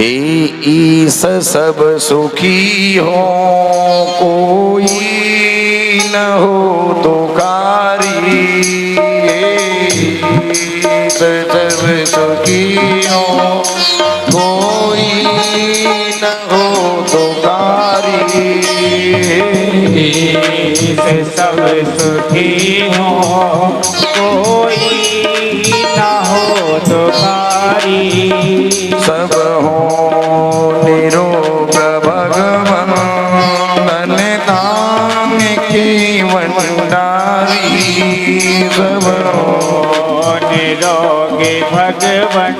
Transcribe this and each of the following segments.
हे ईस सब सुखी हो, कोई न हो दुखारी। हे ईस सब सुखी हो, कोई न हो दुखारी। ईस सब सुखी हो, कोई न हो दुखारी। सब हो निरोग भगवन, धन दान की भंडारी। सब हो निरोगी भगवन,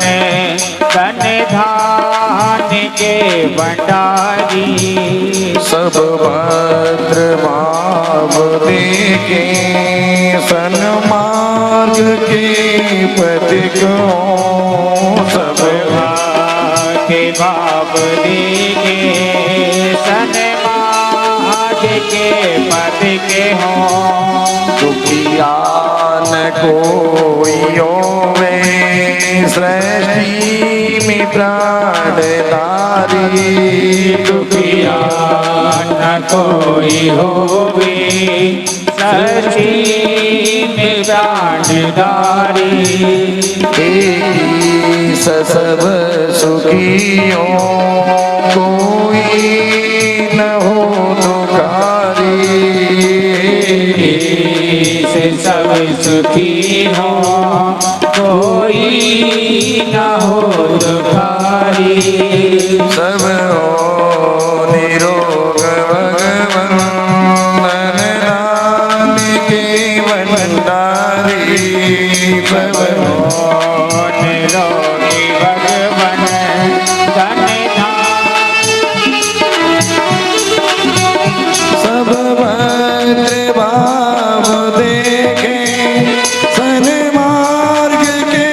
धन धान के भंडारी। सब भद्र भाव देखे, सन्मार्ग के पथिक हों। सब के भाव देखे, सन्मार्ग के पथिक हों। दुखिया न कोई होवे, सृष्टि में प्राणधारी। दुखिया न कोई होवे, सृष्टि में प्राणधारी। ईस सब सुखी हो, कोई न हो दुखारी। ईस सब सुखी हो, कोई न हो दुखारी। सब हो निरोग भगवन, धन दान के भंडारी। सब हो निरोगी भगवन, धन धान। सब भद्र भाव देखे, सन्मार्ग के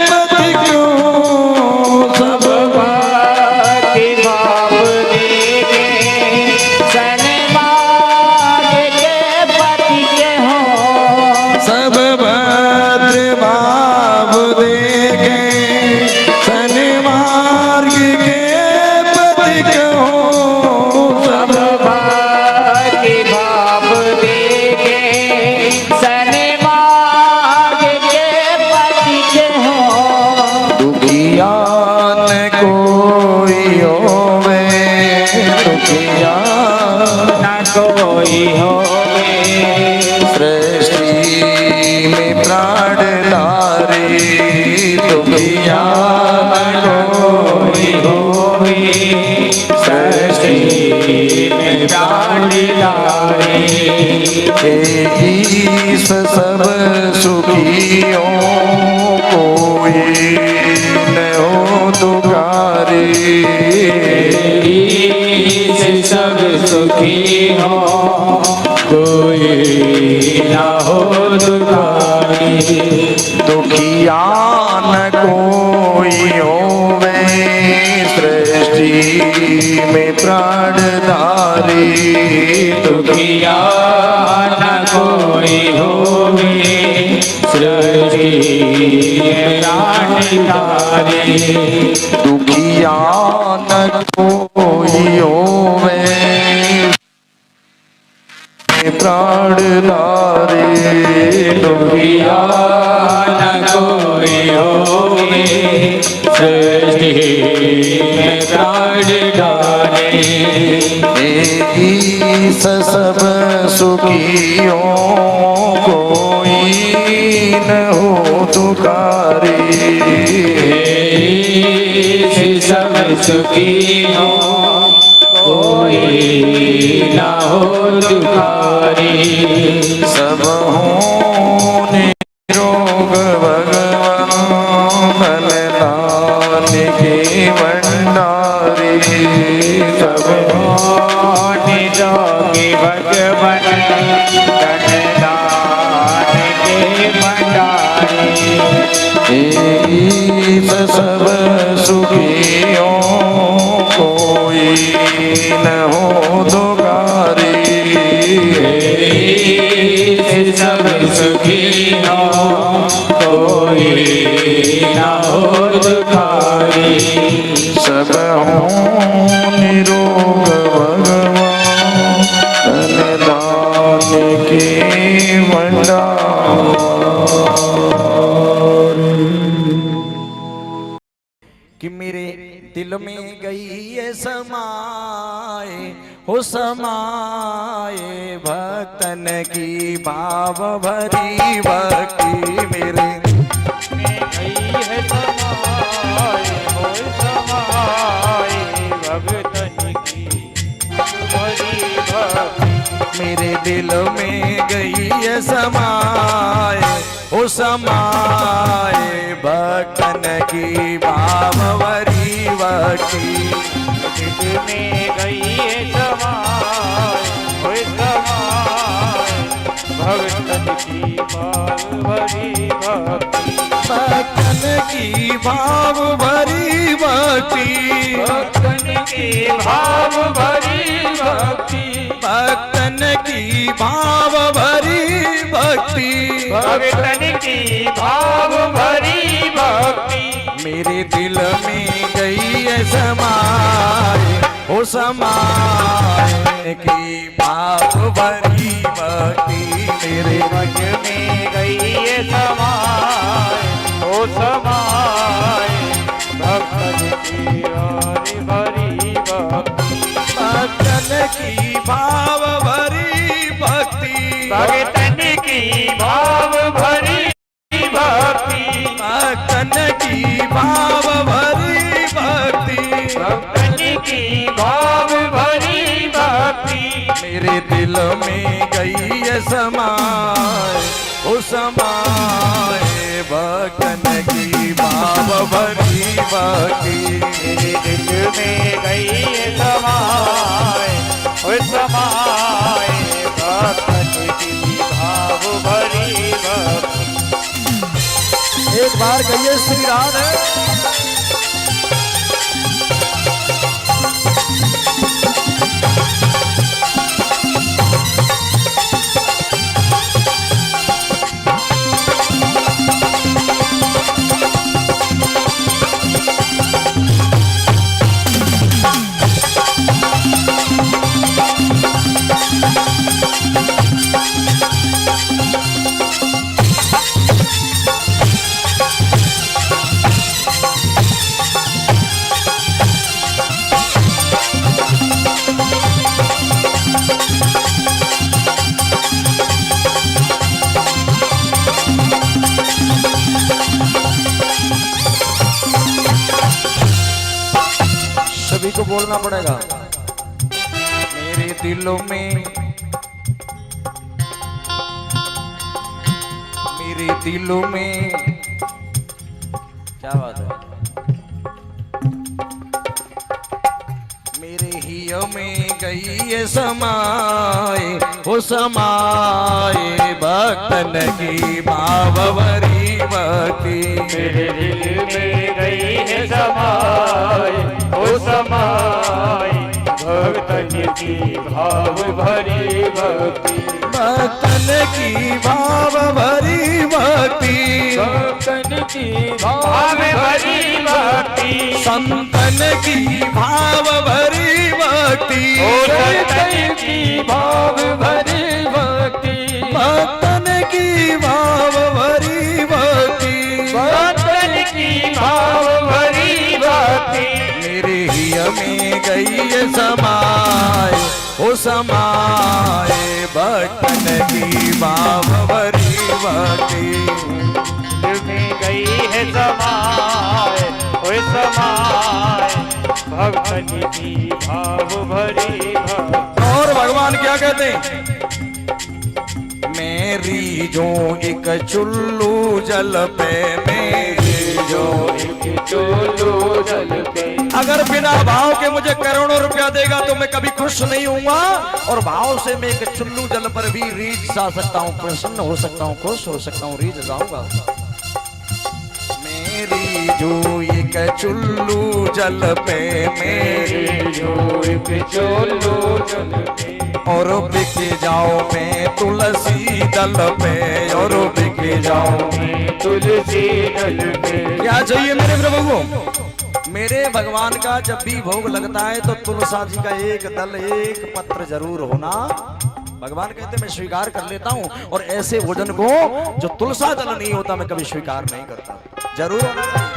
पथिक हों। सब भक्ति भाव देखे, सन्मार्ग के पथिक हों। सब भद्र भाव देखे, सन्मार्ग के पथिक हों। सब भक्ति भाव देखे, सन्मार्ग के पथिक हों। दुखिया न कोई होवे, दुखिया न कोई होवे, सृष्टि में प्राणधारी। दुखिया न कोई होवे, सृष्टि में प्राणधारी। ईस सब सुखी हो, कोई न हो दुखारी। ईस सब सुखी हो, कोई न हो दुखारी। दुखिया न कोई होवे, सृष्टि में प्राणधारी। दुखिया न कोई होवे, सृष्टि में प्राणधारी। दुखिया न कोई होवे, प्राणधारी। दुखिया न कोई होवे, सृष्टि में प्राणधारी। ईस सब सुखी हो, कोई न हो दुखारी। ईस सब सुखी हो, कोई न हो दुखारी। सब हो निरोग भगवन, धन दान के भंडारी। सब हो निरोगी भगवन, धन दान के भंडारी। ईस सब सुखी हो, कोई न हो दुखारी। ईस सब सुखी हो, कोई न हो दुखारी। सब हो निरोग भगवान धन दान के भंडार। कि मेरे दिल में गई ये समाए हो समाए भक्तन की भाव भरी भक्ति मेरे में गई है समाए हो समाए भक्तन की भरी भक्ति मेरे दिल में गई है समाए हो समाए भक्तन की भाव भरी भक्ति दिल में गई है समाए हो समाए भक्तन की भाव भरी भक्ति भक्तन की भाव भरी भक्ति भक्तन की भाव भरी भक्ति भक्तन की भाव भरी भक्ति भक्तन की भाव भरी भक्ति मेरे दिल में गई है समाए हो समाए की भाव भरी भक्ति मेरे मन में गई है समाए हो समाए भक्तन की भरी भक्ति भक्तन की भाव भरी भक्ति भक्तन की भाव भरी भक्ति भक्तन की भाव भरी भक्ति भक्तन की भाव भरी भक्ति मेरे दिल में गई है समाए हो समाए भक्तन की भाव भरी भक्ति मेरे दिल में गई है समाए हो समाए भक्तन की भाव भरी भक्ति। एक बार कहिए श्री राधे। सभी को बोलना पड़ेगा। मेरे दिलों में मेरे दिलों में क्या बात है मेरे हियों में गई है समाए हो समाए भक्तन की भाव भरी भक्ति मेरे दिल में गई है समाए हो समाए भक्तन की भाव भरी भक्ति भक्तन की भाव भरी भक्ति भक्तन की भाव भरी भक्ति संतन की भाव भरी भक्ति संतन की भाव भरी भक्ति भक्तन की भाव भरी भक्ति भक्तन की भाव भरी भक्ति मेरे हिय में गई है समाए हो समाए भक्तन की भाव भरी भक्ति दिल में गई है समाए हो समाए भक्तन की भाव भरी भक्ति। और भगवान क्या कहते हैं मेरी जो एक चुल्लू जल पे मेरी जो एक चुल्लू जल पे अगर बिना भाव के मुझे करोड़ों रुपया देगा तो मैं कभी खुश नहीं हूँगा और भाव से मैं एक चुल्लू जल पर भी रीझ जा सकता हूँ प्रसन्न हो सकता हूँ खुश हो सकता हूँ रीझ जाऊंगा। मेरी जो एक चुल्लू जल पे मेरी जो एक चुल्लू जल पे और बिक जाओ मैं तुलसी दल पे और बिक जाओ मैं तुलसी दल पे। क्या चाहिए मेरे प्रभु को मेरे भगवान का जब भी भोग लगता है तो तुलसा जी का एक दल एक पत्र जरूर होना। भगवान कहते मैं स्वीकार कर लेता हूं, और ऐसे भोजन को जो तुलसा दल नहीं होता मैं कभी स्वीकार नहीं करता। जरूर होना चाहिए।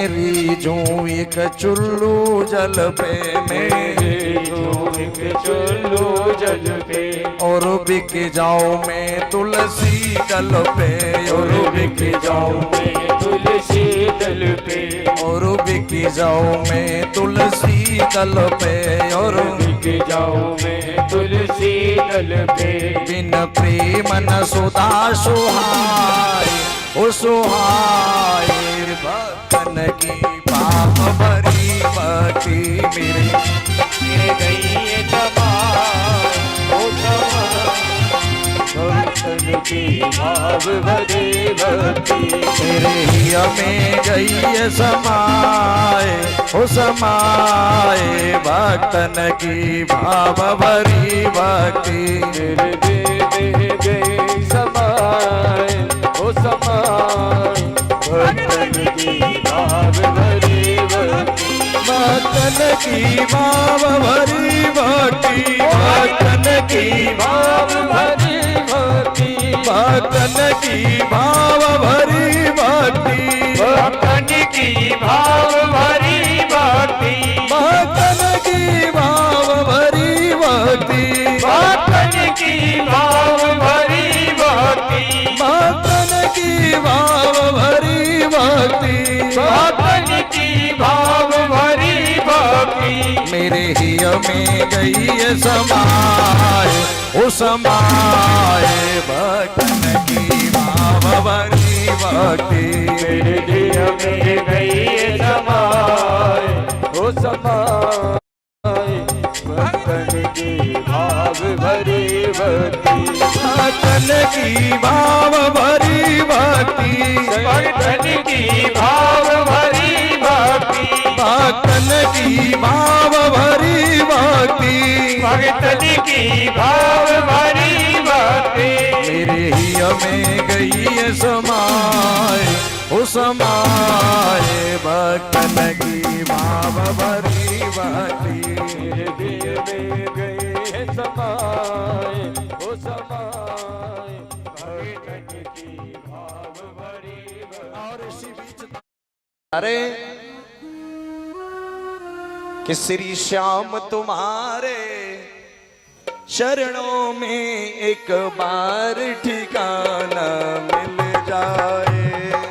मेरी जो एक चुल्लू जल पे, मेरी जो एक चुल्लू जल पे, और बिक जाओ मैं तुलसी दल पे, और बिक जाओ मैं तुलसी दल पे, और बिक जाओ मैं तुलसी दल पे, और बिक जाओ मैं तुलसी दल पे। बिन प्रेम न सुधा सुहाय, ओ सुहाय भक्तन की पाप भरी भक्ति मेरे गई तमाम, ओ भक्तन की भाव भरी भक्ति मेरे हिय में गई समाए, ओ समाए भक्तन की भाव भरी भक्ति मेरे दे गई समाए, ओ समाए भक्तन की भाव भरी भक्ति, भक्तन की भाव भरी भक्ति, भक्तन की भाव भरी भक्ति, भक्तन की भाव भरी भक्ति, भक्तन की भाव भरी भक्ति, भक्तन की भाव भरी भक्ति, भक्तन की भाव भरी भक्ति, भक्तन की भाव भरी भक्ति, भक्तन की भाव भरी भक्ति मेरे हिय में गई समाए, ओ समाए भक्तन की भाव भरी भक्ति मेरे हिय में गई समाए, ओ समाए भक्तन की भाव भरी भक्ति, भक्तन की भाव भरी भक्ति, भक्तन की भाव भरी भक्ति, भक्तन की भाव भरी भक्ति, भक्तन की भाव भरी भक्ति मेरे हिय में गई समाए, ओ समाए भक्तन की भाव भरी भक्ति मेरे हिय में गई समाए, ओ समाए भक्तन की भाव भरी भक्ति। और इसी बीच अरे कि श्री श्याम तुम्हारे चरणों में एक बार ठिकाना मिल जाए,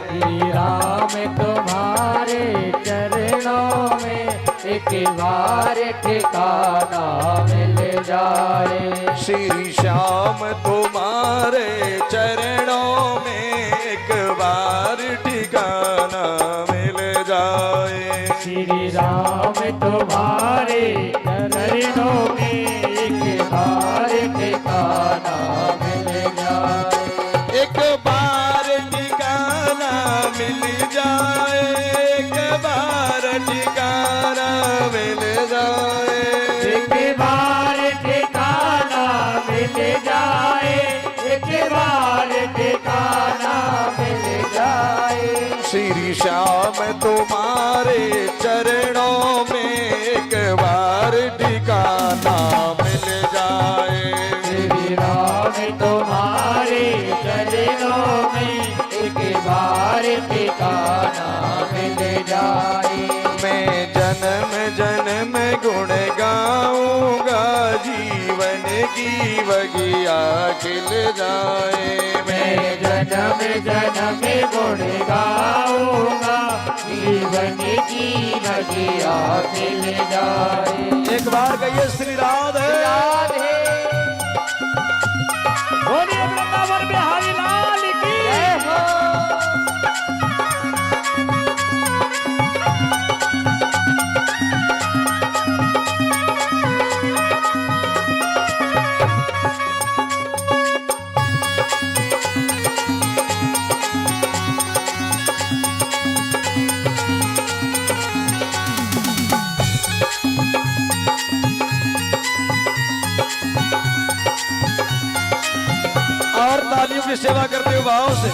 श्री राम तुम्हारे चरणों में एक बार ठिकाना मिल जाए, श्री श्याम तुम्हारे चरणों में एक बार ठिकाना मिल जाए, श्री राम तुम्हारे चरणों में एक बार ठिकाना मिल जाए, एक बार ठिकाना मिल जाए, एक बार ठिकाना मिल जाए, एक बार ठिकाना मिल जाए, एक बार ठिकाना मिल जाए, श्री श्याम तुम्हारे चरणों में एक बार ठिकाना मिल जाए, श्री राम तुम्हारे चरणों में एक बार ठिकाना मिल जाए, मैं जन्म जन्म गुण गाऊंगा जीवन की बगिया खिल जाए, मैं जन्म जन्म गुण गाऊंगा जीवन की बगिया खिल जाए। एक बार कहिए श्री राधे राधे बोलिए वृंदावन बिहारी लाल की जय हो। की सेवा करते हो भाव से।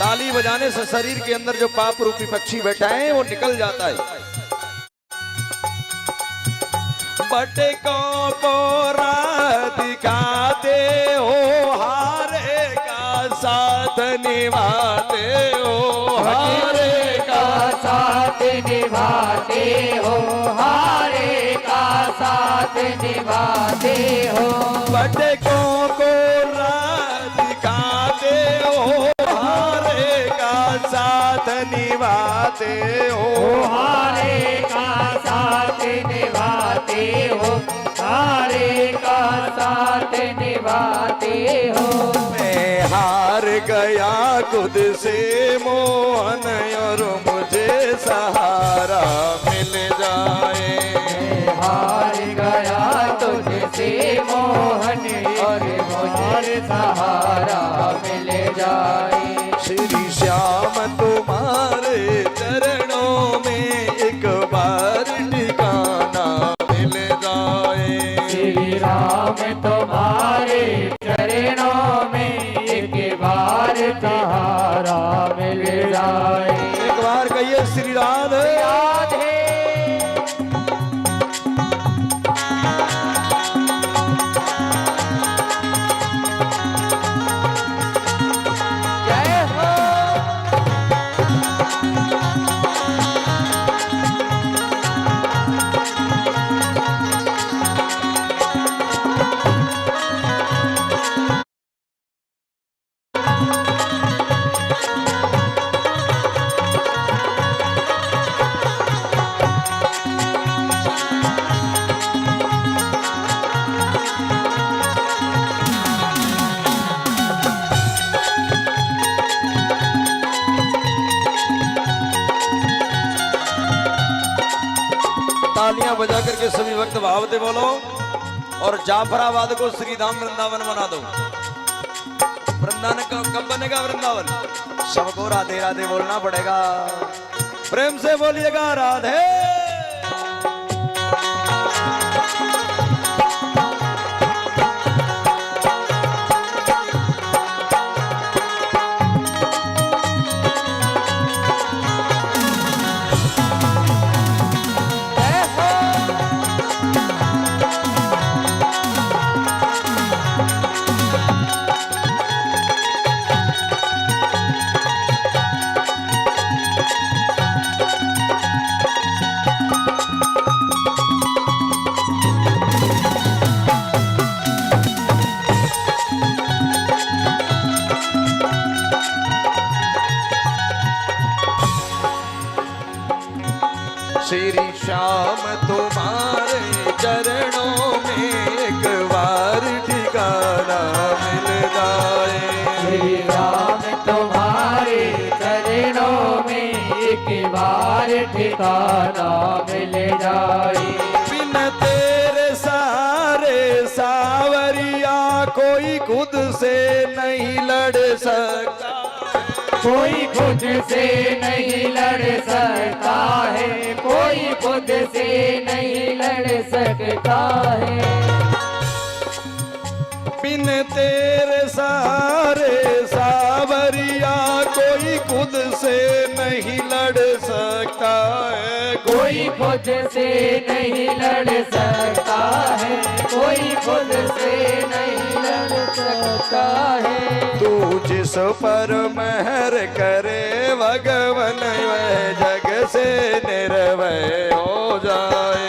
ताली बजाने से शरीर के अंदर जो पाप रूपी पक्षी बैठा है वो निकल जाता है। बटकों को दिखाते हो, हारे का साथ निभाते हो, हारे का साथ निभाते हो, हारे का साथ निभाते हो। बटकों को दिखाते हो, हारे का साथ निभाते हो, हारे का साथ निभाते हो, हारे का साथ निभाते हो। मैं हार गया खुद से मोहन और मुझे सहारा मिल जाए। मैं हार गया तुझसे मोहन और मुझे सहारा मिल जाए। श्री श्याम तुम्हारे चरणों में एक बार ठिकाना मिल जाए। श्री राम तुम्हारे चरणों में एक बार सहारा मिल जाए। एक बार कहिए श्री राधे राधे। जय हो। तालियां बजा करके सभी भक्त भाव दे बोलो और जाफराबाद को श्री धाम वृंदावन बना दो। वृंदावन कब बनेगा वृंदावन? सबको राधे राधे बोलना पड़ेगा। प्रेम से बोलिएगा राधे। श्री श्याम तुम्हारे चरणों में एक बार ठिकाना मिल जाए। श्री राम तुम्हारे चरणों में एक बार ठिकाना मिल जाए। बिन तेरे सारे सावरिया कोई खुद से नहीं लड़ सकता, कोई खुद से नहीं लड़ सकता है, कोई खुद से नहीं लड़ सकता है। बिन तेरे सारे सावरिया कोई खुद से नहीं लड़ सकता है, कोई खुद से नहीं लड़ सकता है, कोई खुद से नहीं लड़ सकता है। तू जिस पर मेहर करे भगवन वह जग से निर्भय हो जाए।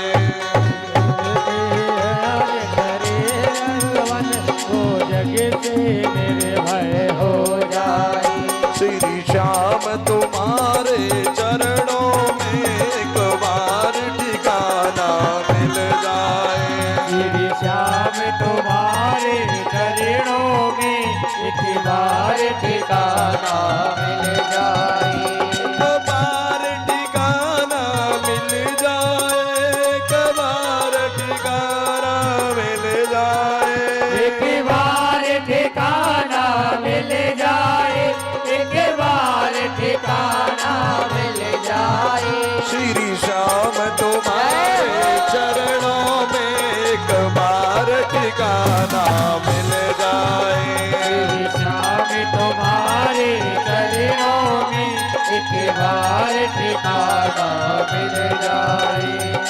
वो जग से निर्भय हो जाए। श्री श्याम तुम्हारे चरणों में एक बार ठिकाना मिल जाए। श्री श्याम तुम्हारे चरणों में एक बार ठिकाना मिल जाए। एक बार ठिकाना मिल जाए, एक बार ठिकाना मिल जाए। एक बार ठिकाना मिल जाए, एक बार ठिकाना मिल जाए। श्री श्याम तुम्हारे चरणों में एक बार ठिकाना मिल जाए। श्री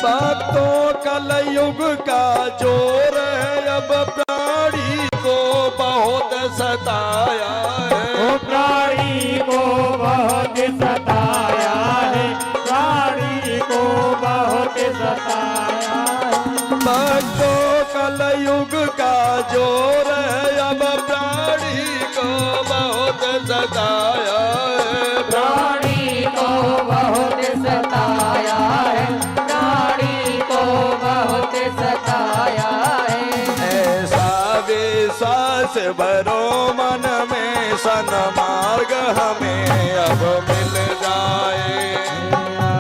भक्तों कलयुग का जोर है, अब प्राणी को बहुत सताया है। ओ प्राणी को बहुत सताया है, प्राणी को बहुत सताया है। भक्तों कलयुग का जोर है, अब प्राणी को बहुत सताया है। प्राणी को बहुत सताया है, प्राणी को बहुत सताया है। ऐसा विश्वास भरो मन में, सन्मार्ग हमें अब मिल जाए।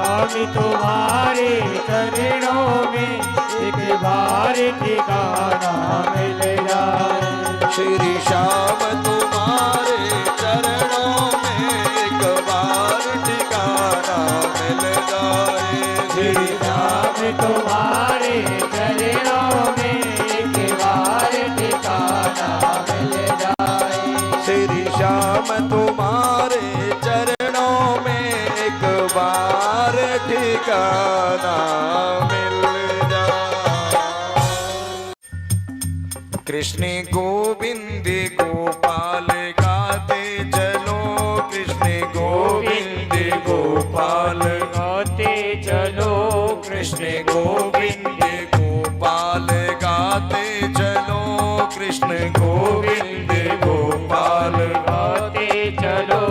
हम तुम्हारे चरणों में एक बार ठिकाना मिल जाए। श्री श्याम तुम्हारे चरणों में एक बार ठिकाना मिल जाए। श्री राम तुम्हारे चरणों में एक बार ठिकाना मिल जाए। श्री श्याम तुम्हारे चरणों में एक बार ठिकाना मिल जाए। कृष्ण गोविंद गोपाल गाते चलो, कृष्ण गोविंद गोपाल गाते चलो, कृष्ण गोविंद गोपाल गाते चलो, कृष्ण गोविंद गोपाल गाते चलो।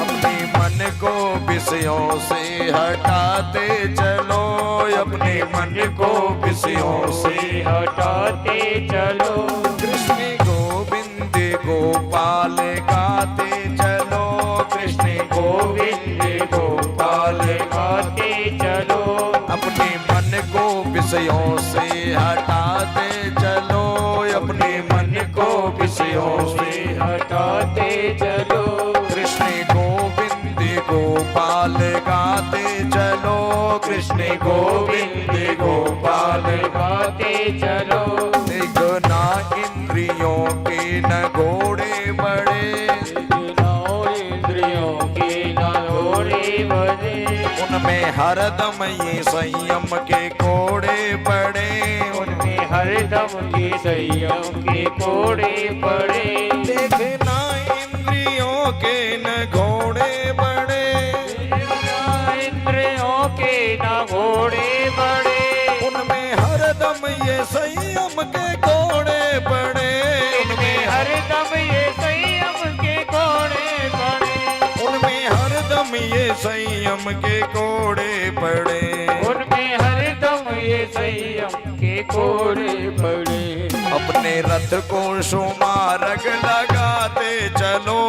अपने मन को विषयों से हटाते चलो, अपने मन को विषयों से हटाते चलो। कृष्ण गोविंद गोपाल गाते चलो, कृष्ण गोविंद गोपाल गाते चलो। अपने मन को विषयों से हटाते चलो, अपने मन को विषयों से हटाते चलो। कृष्ण गोविंद गोपाल गाते चलो, कृष्ण गोविंद गोपाल गाते चलो। देखो ना इंद्रियों के न घोड़े बड़े, इंद्रियों के नालोड़े बने, उनमें हरदम ये संयम के कोड़े पड़े। उनमें हरदम के संयम के कोड़े पड़े। देखना इंद्रियों के न घोड़े बड़े, इंद्रियों के न घोड़े बड़े, उनमें हरदम ये संयम के कोड़े पड़े। उनमें हरदम ये संयम के कोड़े पड़े, उनमें हरदम ये संयम के कोड़े पड़े। उनमें हरदम ये संयम के कोड़े पड़े। अपने रथ को सुमारग लगाते चलो,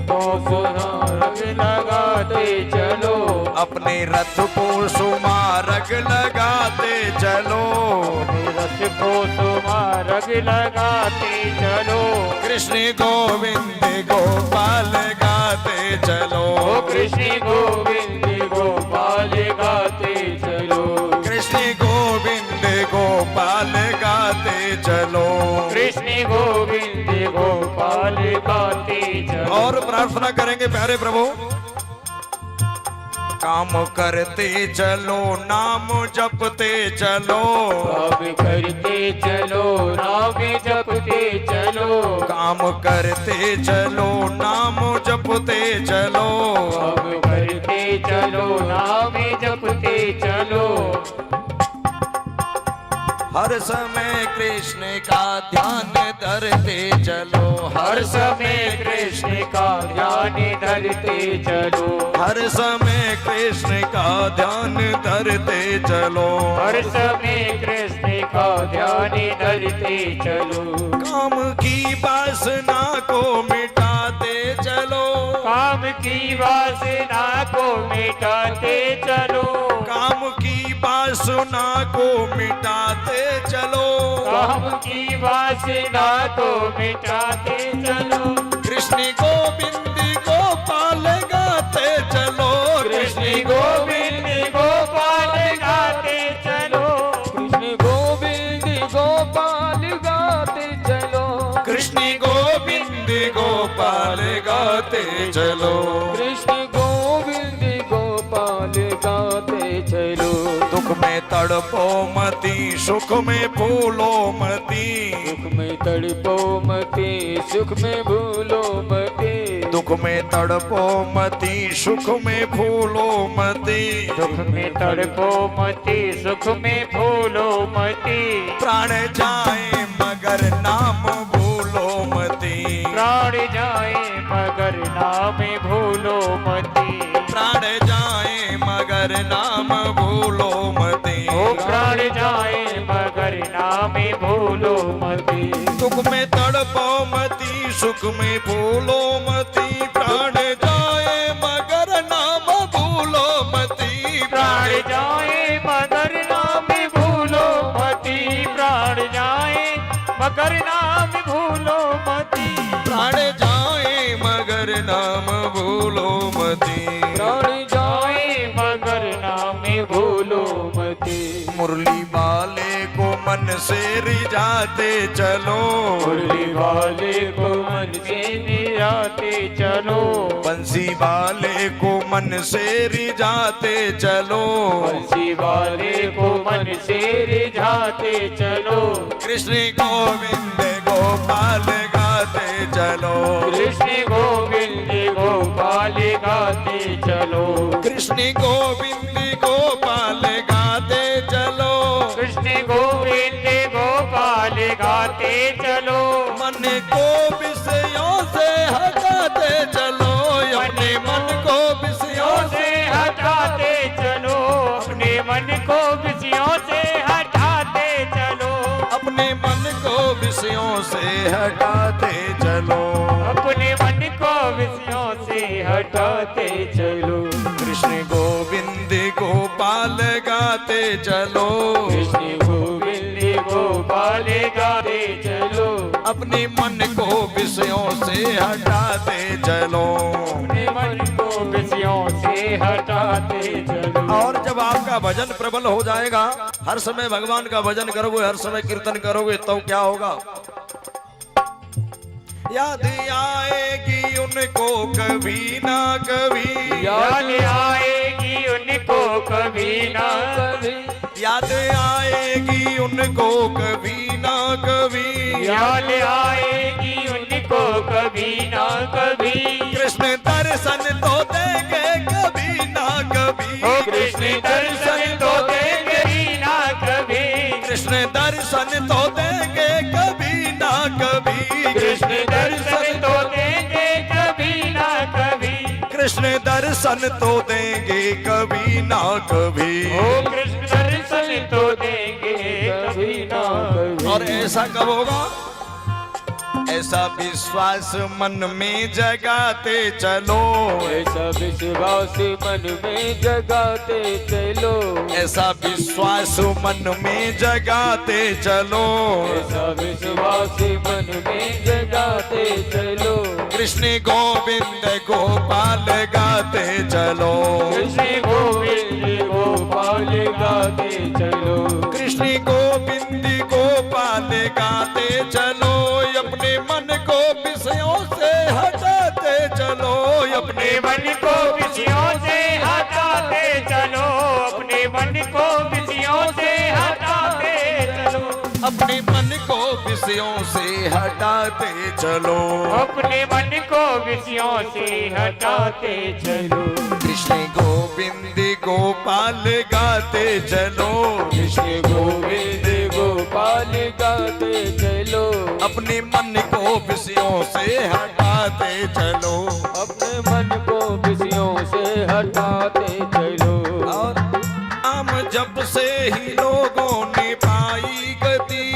तो सुनारग लगाते चलो, अपने रथ को सुमारग लगाते चलो। रथ को सुमारग लगाते चलो। कृष्ण गोविंद गोपाल गाते चलो, कृष्ण गोविंद गोपाल गाते चलो, कृष्ण गोविंद गोपाल गाते चलो। कृष्ण गोविंद गोपाल गाते चलो। और प्रार्थना करेंगे प्यारे प्रभु, काम करते चलो नाम जपते चलो, काम करते चलो नाम जपते चलो, काम करते चलो नाम जपते चलो। काम करते चलो नाम जपते चलो। हर समय कृष्ण का ध्यान धरते चलो, हर समय कृष्ण का ध्यान धरते चलो, हर समय कृष्ण का ध्यान धरते चलो। हर समय कृष्ण का ध्यान धरते चलो। काम की वासना को मिटाते चलो, काम की वासना को मिटाते चलो, काम की वासना को मिटाते चलो। काम की वासना को मिटाते चलो। कृष्ण गोविंद गोपाल गाते चलो, कृष्ण गोविंद गोपाल गाते चलो, कृष्ण गोविंद गोपाल गाते चलो, कृष्ण गोविंद गोपाल गाते चलो। कृष्ण गोविंद गोपाल गाते चलो। दुख तड़पो मती, सुख में भूलो मती। सुख में तड़पो मती, सुख में भूलो मती। दुख में तड़पो मती, सुख में भूलो मती। दुख में तड़पो मती, सुख में भूलो मती। प्राण जाए मगर नाम भूलो मती। प्राण जाए मगर नाम भूलो मती। प्राण जाए मगर नाम भूलो मती। ओ प्राण जाए मगर नाम भूलो मती। दुख में तड़पो मती, सुख में भूलो मती। प्राण जाए मगर नाम भूलो मती। प्राण जाए मगर नाम भूलो मती। प्राण जाए मगर नाम भूलो मती। प्राण जाए मगर नाम भूलो मती। प्राण जाए मगर नाम भूलो मती। मुरली वाले को मन से रिझाते चलो। मुरली वाले को मन से निराते चलो। बंसी वाले को मन से रिझाते चलो। बंसी वाले को मन से रिझाते चलो। कृष्ण गोविंद गोपाल गाते चलो। कृष्ण गोविंद गोपाल गाते चलो। कृष्ण गोविंद गोपाल गाते चलो। कृष्ण गोविंद गोपाल गाते चलो। मन को विषयों से हटाते चलो। अपने मन को विषयों से हटाते चलो। अपने मन को विषयों से हटाते चलो। अपने मन को विषयों से हटाते चलो। अपने मन को विषयों से हटाते चलो। कृष्ण गोविंद गोपाल गाते चलो। कृष्ण गोविंद गोपाल गाते चलो। अपने मन को विषयों से हटाते चलो। अपने मन को विषयों से हटाते चलो। और जब आपका भजन प्रबल हो जाएगा, हर समय भगवान का भजन करोगे, हर समय कीर्तन करोगे, तो क्या होगा? याद आएगी उनको कभी ना कभी। याद आएगी उनको कभी ना कभी। याद आएगी उनको कभी ना कभी। याद आएगी उनको कभी ना कभी। कृष्ण दर्शन तो देंगे कभी ना कभी। ओ कृष्ण दर्शन तो देंगे ही ना कभी। कृष्ण दर्शन तो देंगे कभी ना कभी। कृष्ण दर्शन तो देंगे कभी ना कभी। कृष्ण दर्शन तो देंगे कभी ना कभी। ओ कृष्ण दर्शन तो देंगे कभी ना कभी। और ऐसा कब होगा? ऐसा विश्वास मन में जगाते चलो। ऐसा विश्वास मन में जगाते चलो। ऐसा विश्वास मन में जगाते चलो। ऐसा विश्वास मन में जगाते चलो। कृष्ण गोविंद गोपाल गाते चलो। कृष्ण गोविंद गोपाल गाते चलो। कृष्ण गोविंद गोपाल गाते चलो। अपने मन को विषयों से हटाते चलो। अपने मन को विषयों से हटाते चलो। अपने मन को विषयों से हटाते चलो। अपने मन को विषयों से हटाते चलो। अपने मन को विषयों से हटाते चलो। कृष्ण गोविंद गोपाल गाते चलो। कृष्ण गोविंद गोपाल गाते चलो। अपने मन को विषयों से हटाते चलो। अपने मन को विषयों से हटाते चलो। और नाम जप से ही लोगों ने पाई गति।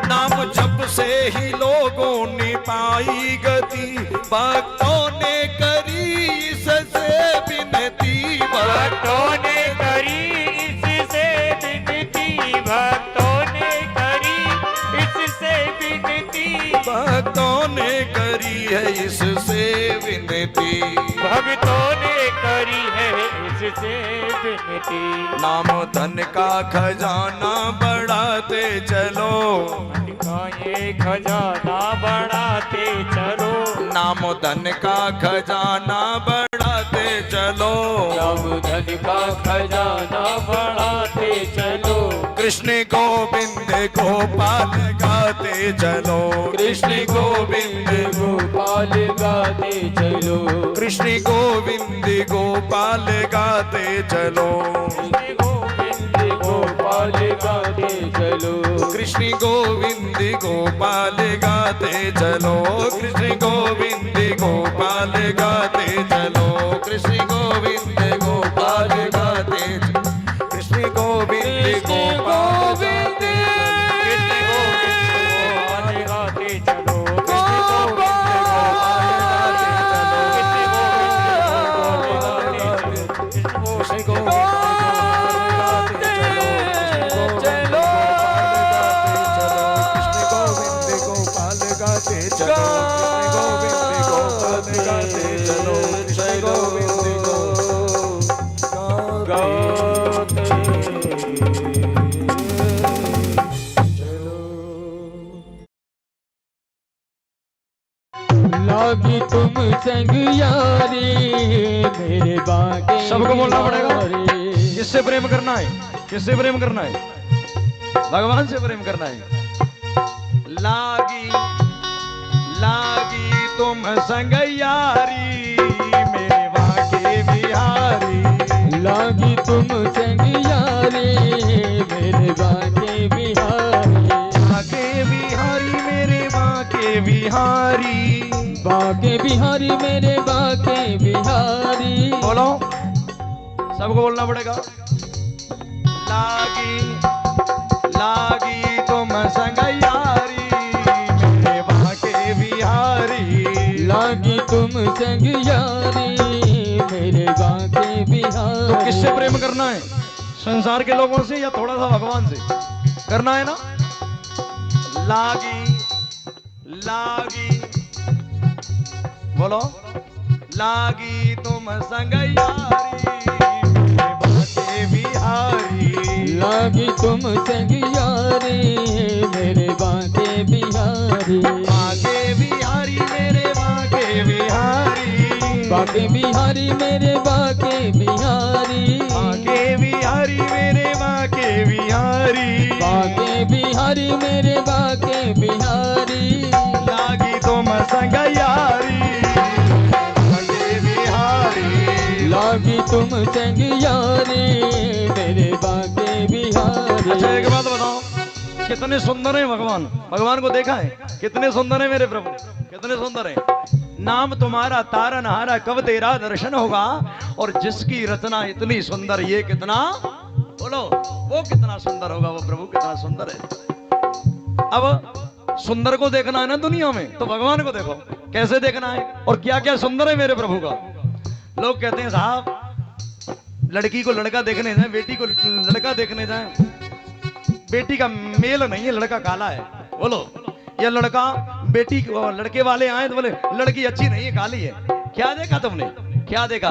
नाम जप से ही लोगों ने पाई गति। भक्तों ने करी इससे विनती। भक्तों ने करी इससे विनती। भक्तों ने करी इससे विनती। भक्तों ने करी है इससे विनती। भक्तों ने करी है इससे विनती। नाम धन का खजाना बढ़ाते चलो। मन का ये खजाना बढ़ाते चलो। नाम धन का खजाना बढ़ाते चलो, राम धन का खजाना बढ़ाते चलो, कृष्ण गोविंद गोपाल गाते चलो, कृष्ण गोविंद गोपाल गाते चलो, कृष्ण गोविंद गोपाल गाते चलो, कृष्ण गोविंद गोपाल गाते चलो, कृष्ण गोविंद गोपाल गाते चलो, कृष्ण गोविंद गोपाल गाते चलो, कृष्ण गोविंद गोपाल गाते चलो, कृष्ण गोविंद गोपाल कृष्ण गोविंद गोपाल गाते चलो, कृष्ण गोविंद गोपाल गाते चलो, कृष्ण गोविंद लागी तुम संग यारी मेरे बागे सबको बोलना पड़ेगा। बिहारी। किससे प्रेम करना है? किससे प्रेम करना है? भगवान से प्रेम करना है। लागी लागी तुम संग यारी मेरे बागे बिहारी, लागी तुम संग यारी मेरे बागे बिहारी, बागे बिहारी मेरे बागे बिहारी, बागे बिहारी मेरे बागे बिहारी। बोलो, सबको बोलना पड़ेगा। लागी लागी तुम संग यारी मेरे बागे बिहारी, लागी तुम संग यारी मेरे बागे बिहारी। तो किससे प्रेम करना है? संसार के लोगों से या थोड़ा सा भगवान से करना है ना? लागी लागी बोलो, लागी तुम संग यारी मेरे बागे बिहारी, लागी तुम संग यारी मेरे बागे बिहारी, बागे बिहारी मेरे बागे बिहारी, बागे बिहारी मेरे बागे बिहारी, बागे बिहारी मेरे बागे बिहारी, बागे बिहारी मेरे बागे बिहारी। लागी तुम संग यारी बागे बिहारी, लागी तुम संग यारी मेरे बागे बिहारी। अच्छा एक बात बताओ, कितने सुंदर है भगवान? भगवान को देखा है? कितने सुंदर है मेरे प्रभु, कितने सुंदर है। नाम तुम्हारा तारनहारा कब तेरा दर्शन होगा, और जिसकी रचना इतनी सुंदर, ये कितना, बोलो वो कितना सुंदर होगा, वो प्रभु कितना सुंदर है। अब सुंदर को देखना है ना दुनिया में, तो भगवान को देखो कैसे देखना है, और क्या क्या सुंदर है मेरे प्रभु का। लोग कहते हैं साहब लड़की को लड़का देखने जाए, बेटी को लड़का देखने जाए, बेटी का मेल नहीं है, लड़का काला है। बोलो, या लड़का बेटी लड़के वाले आए तो बोले लड़की अच्छी नहीं है, काली है। क्या देखा तुमने, क्या देखा?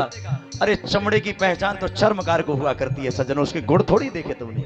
अरे चमड़े की पहचान तो चर्मकार को हुआ करती है सज्जनों, उसके गुण थोड़ी देखे तुमने।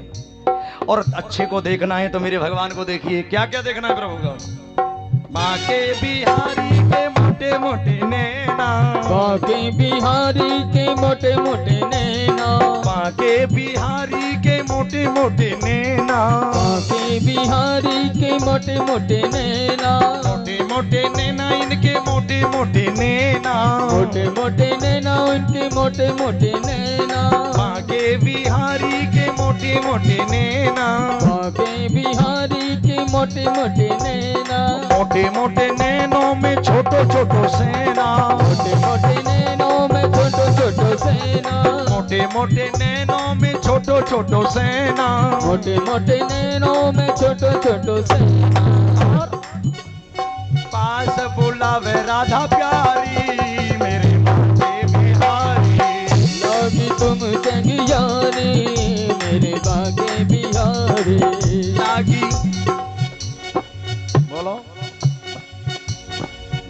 और अच्छे को देखना है तो मेरे भगवान को देखिए, क्या क्या देखना है प्रभु का। बाके बिहारी के मोटे मोटे नैना, बागे बिहारी के मोटे मोटे नैना, बाके बिहारी के मोटे मोटे नैना, बागे बिहारी के मोटे मोटे नैना, मोटे मोटे नैना इनके मोटे मोटे नैना, मोटे मोटे नैना उनके मोटे मोटे नैना, बाके बिहारी के मोटे मोटे नैना, बागे बिहारी के मोटे मोटे नैना, मोटे मोटे नैनों में छोटो छोटो सेना, मोटे मोटे नैनों में छोटो छोटो सेना, मोटे मोटे नैनों में छोटो छोटो सेना, मोटे मोटे नैनों में छोटो छोटो सेना। पास बुलावे राधा प्यारी मेरे बाके बिहारी, लागी तुम संग यारी मेरे बागे बिहारी, लागी बोलो,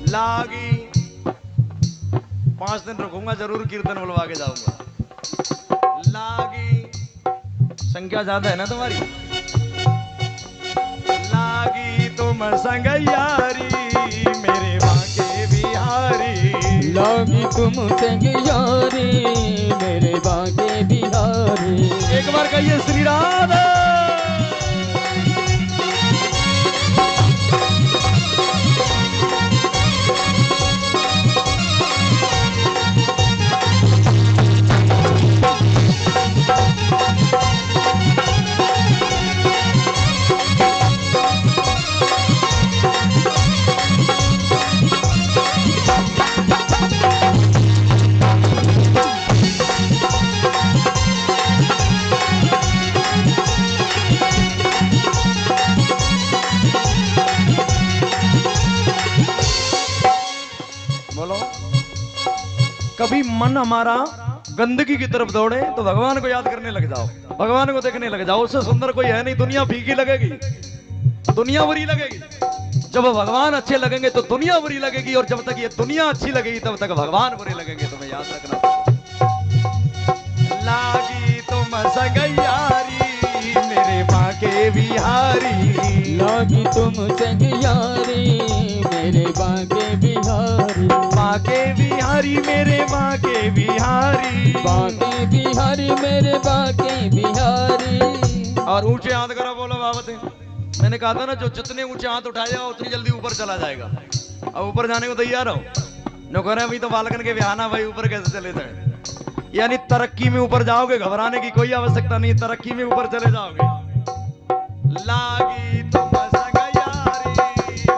लागी 5 दिन रुकूंगा, जरूर कीर्तन बुलवा के जाऊंगा। लागी संख्या ज्यादा है ना तुम्हारी। लागी तुम संग यारी मेरे बाके बिहारी, लागी तुमसे यारी मेरे बांके बिहारी। एक बार कहिए श्री राधे। बोलो, कभी मन हमारा गंदगी की तरफ दौड़े तो भगवान को याद करने लग जाओ, भगवान को देखने लग जाओ। उससे सुंदर कोई है नहीं। दुनिया फीकी लगेगी, दुनिया बुरी लगेगी। जब भगवान अच्छे लगेंगे तो दुनिया बुरी लगेगी, और जब तक ये दुनिया अच्छी लगेगी तब तक भगवान बुरे लगेंगे। तुम्हें याद रखना। लागी तुम सगैयारी मेरे बांके बिहारी। लागी तुमसे यारी मेरे बांके बिहारी। बांके बिहारी मेरे बांके बिहारी। बांके बिहारी मेरे बांके बिहारी। और ऊंचे हाथ करो, बोलो बाबते। मैंने कहा था ना, जो जितने ऊंचे हाथ उठाएगा उतनी जल्दी ऊपर चला जाएगा। अब ऊपर जाने को तैयार हो? नो कह रहे हैं भाई तो बालकन के बिहाना भाई ऊपर कैसे चले जाए। यानी तरक्की में ऊपर जाओगे, घबराने की कोई आवश्यकता नहीं, तरक्की में ऊपर चले जाओगे। लागी तुम सगैयारी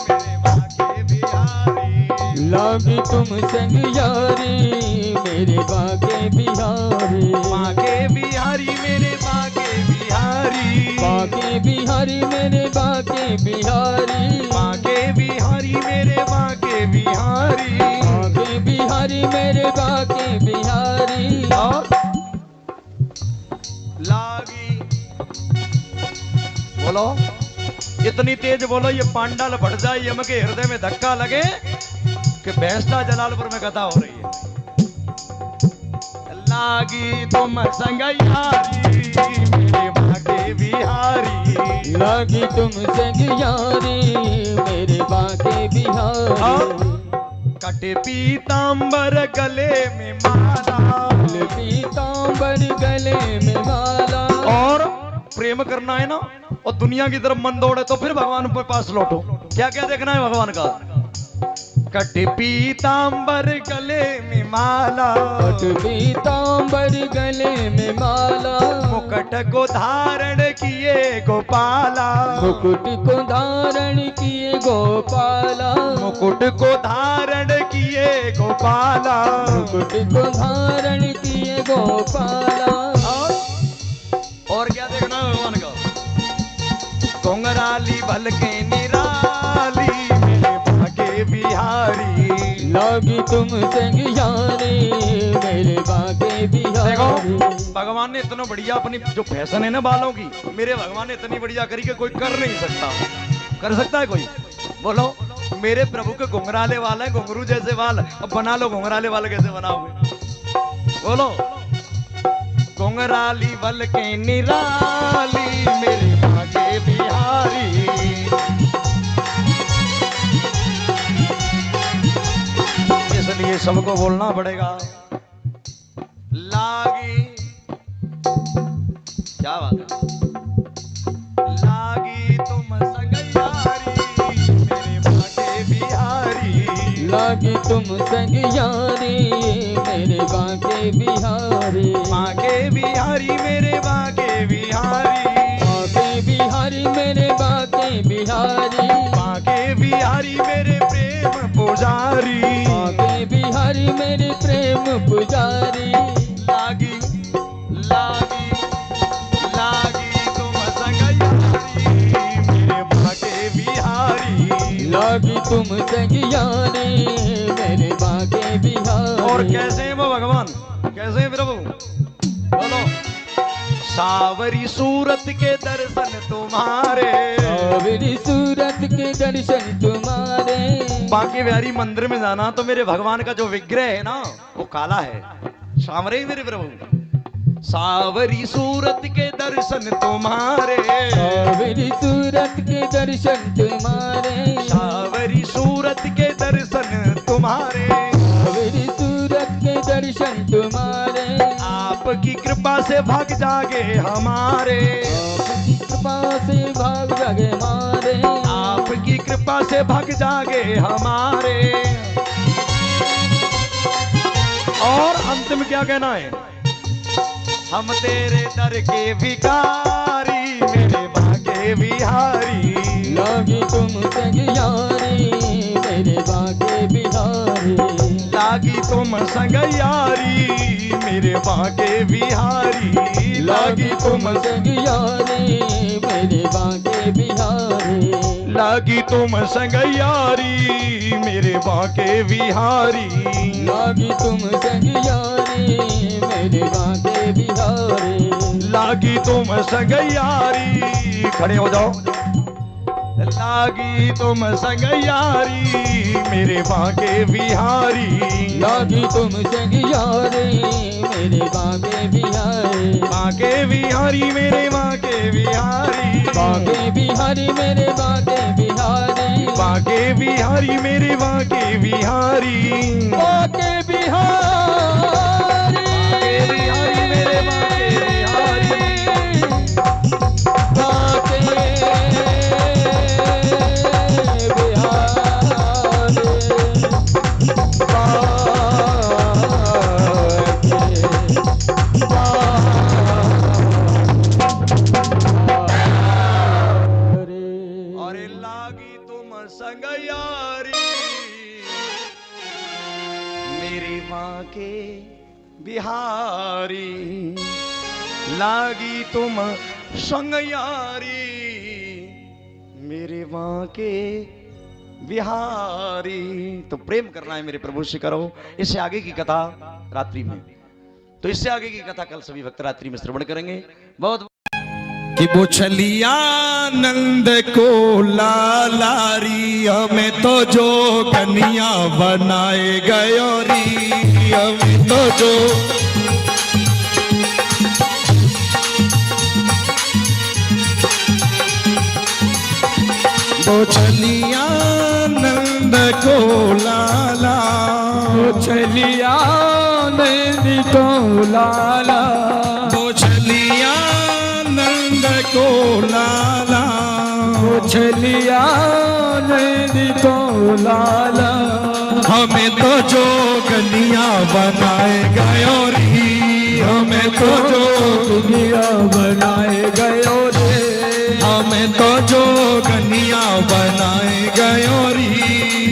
मेरे बांके बिहारी। लागी तुमसे यारी मेरे बांके बिहारी। बांके बिहारी मेरे बांके बिहारी। बांके बिहारी मेरे बांके बिहारी। बांके बिहारी मेरे बांके बिहारी। बांके बिहारी मेरे बांके बिहारी। और लागी, बोलो इतनी तेज बोलो ये पांडाल बढ़ जाए, यम के हृदय में धक्का लगे कि भैंसटा जलालपुर में कथा हो रही है। लागी तुम सगैयारी मेरे बांके बिहारी। लागी तुमसे यारी मेरे बांके बिहारी। कटे पीतांबर गले में माला। पीतांबर गले में माला। और प्रेम करना है ना, और दुनिया की तरफ मन दौड़े तो फिर भगवान के पास लौटो। क्या क्या देखना है भगवान का? कटे पीतांबर गले में माला। पीतांबर गले में माला। मुकुट को धारण किए गोपाला। मुकुट को धारण किए गोपाला। मुकुट को धारण किए गोपाला। मुकुट को धारण किए गोपाला। और क्या देखना है भगवान का? घुंघराली भलके निराली मेरे बांके बिहारी। लागी तुमसे यारी मेरे बांके बिहारी। देखो भगवान ने इतना बढ़िया अपनी जो फैशन है ना बालों की, मेरे भगवान ने इतनी बढ़िया करी कि कोई कर नहीं सकता। कर सकता है कोई? बोलो, मेरे प्रभु के घुंघराले वाल है, घुंघरू जैसे बाल। अब बना लो घुंघराले वाल कैसे बनाओगे? बोलो, घुंघराली बल के निराली मेरे बांके बिहारी। इसलिए सबको बोलना पड़ेगा। लागी, क्या बात है? लागी तुम सगैयारी मेरे बांके बिहारी। लागी तुमसे यारी मेरे बांके बिहारी। बांके बिहारी मेरे बांके बिहारी। बांके बिहारी मेरे बांके बिहारी। बांके बिहारी मेरे प्रेम पुजारी। बांके बिहारी मेरे प्रेम पुजारी। लागी लागी लागी तुम सगैयारी मेरे बांके बिहारी। लागी तुमसे यारी मेरे बांके बिहारी। और कैसे हैं वो भगवान? कैसे हैं प्रभु? बोलो, सावरी सूरत के दर्शन तुम्हारे। सावरी सूरत के दर्शन तुम्हारे। बांके बिहारी मंदिर में जाना तो मेरे भगवान का जो विग्रह है ना वो काला है। सावरे मेरे प्रभु, सावरी सूरत के दर्शन तुम्हारे। सावरी सूरत के दर्शन तुम्हारे। सावरी सूरत के दर्शन तुम्हारे। दर्शन तुम्हारे, आपकी कृपा से भाग जागे हमारे, आपकी कृपा से भाग जागे हमारे, आपकी कृपा से भाग जागे हमारे। और अंत में क्या कहना है? हम तेरे दर के भिखारी, मेरे भाग्य बिहारी, लागी तुम संग यारी, मेरे बागे बिहारी, लागी तुम संग यारी, मेरे बागे बिहारी, लागी तुम संग यारी, मेरे बागे बिहारी, लागी तुम संग यारी, मेरे बाके बिहारी, लागी तुम संग यारी, मेरे बागे बिहारी, लागी तुम संग यारी। खड़े हो जाओ। लागी तुम संग यारी, मेरे बाके बिहारी, लागी तुम संग यारी, मेरे बागे बिहारी, बाके बिहारी, मेरे बाके बिहारी, बागे बिहारी, मेरे बागे बिहारी, बाके बिहारी, मेरे बाके बिहारी, बागे बिहारी, बाके बिहारी, मेरे बाके बिहारी, बागे और लागी तुम संग यारी, मेरी माँ के बिहारी, लागी तुम संग यारी, मेरे माँ के बिहारी। तो प्रेम करना है मेरे प्रभु से करो। इससे आगे की कथा रात्रि में, तो इससे आगे की कथा कल सभी भक्त रात्रि में श्रवण करेंगे। बहुत कि वो चलिया नंद को लालारी, हमें तो जो कन्या बनाए गयोरी, हमें तो जो वो चलिया नंद को लाला, वो चलिया नंदी को लाला, वो चलिया नंद को लाला, वो चलिया नंदी को लाला, हमें तो जो कन्या बनाए गयोरी, हमें तो जो दुनिया बनाए गयो रे, हमें तो जो कन्या बनाए गयोरी,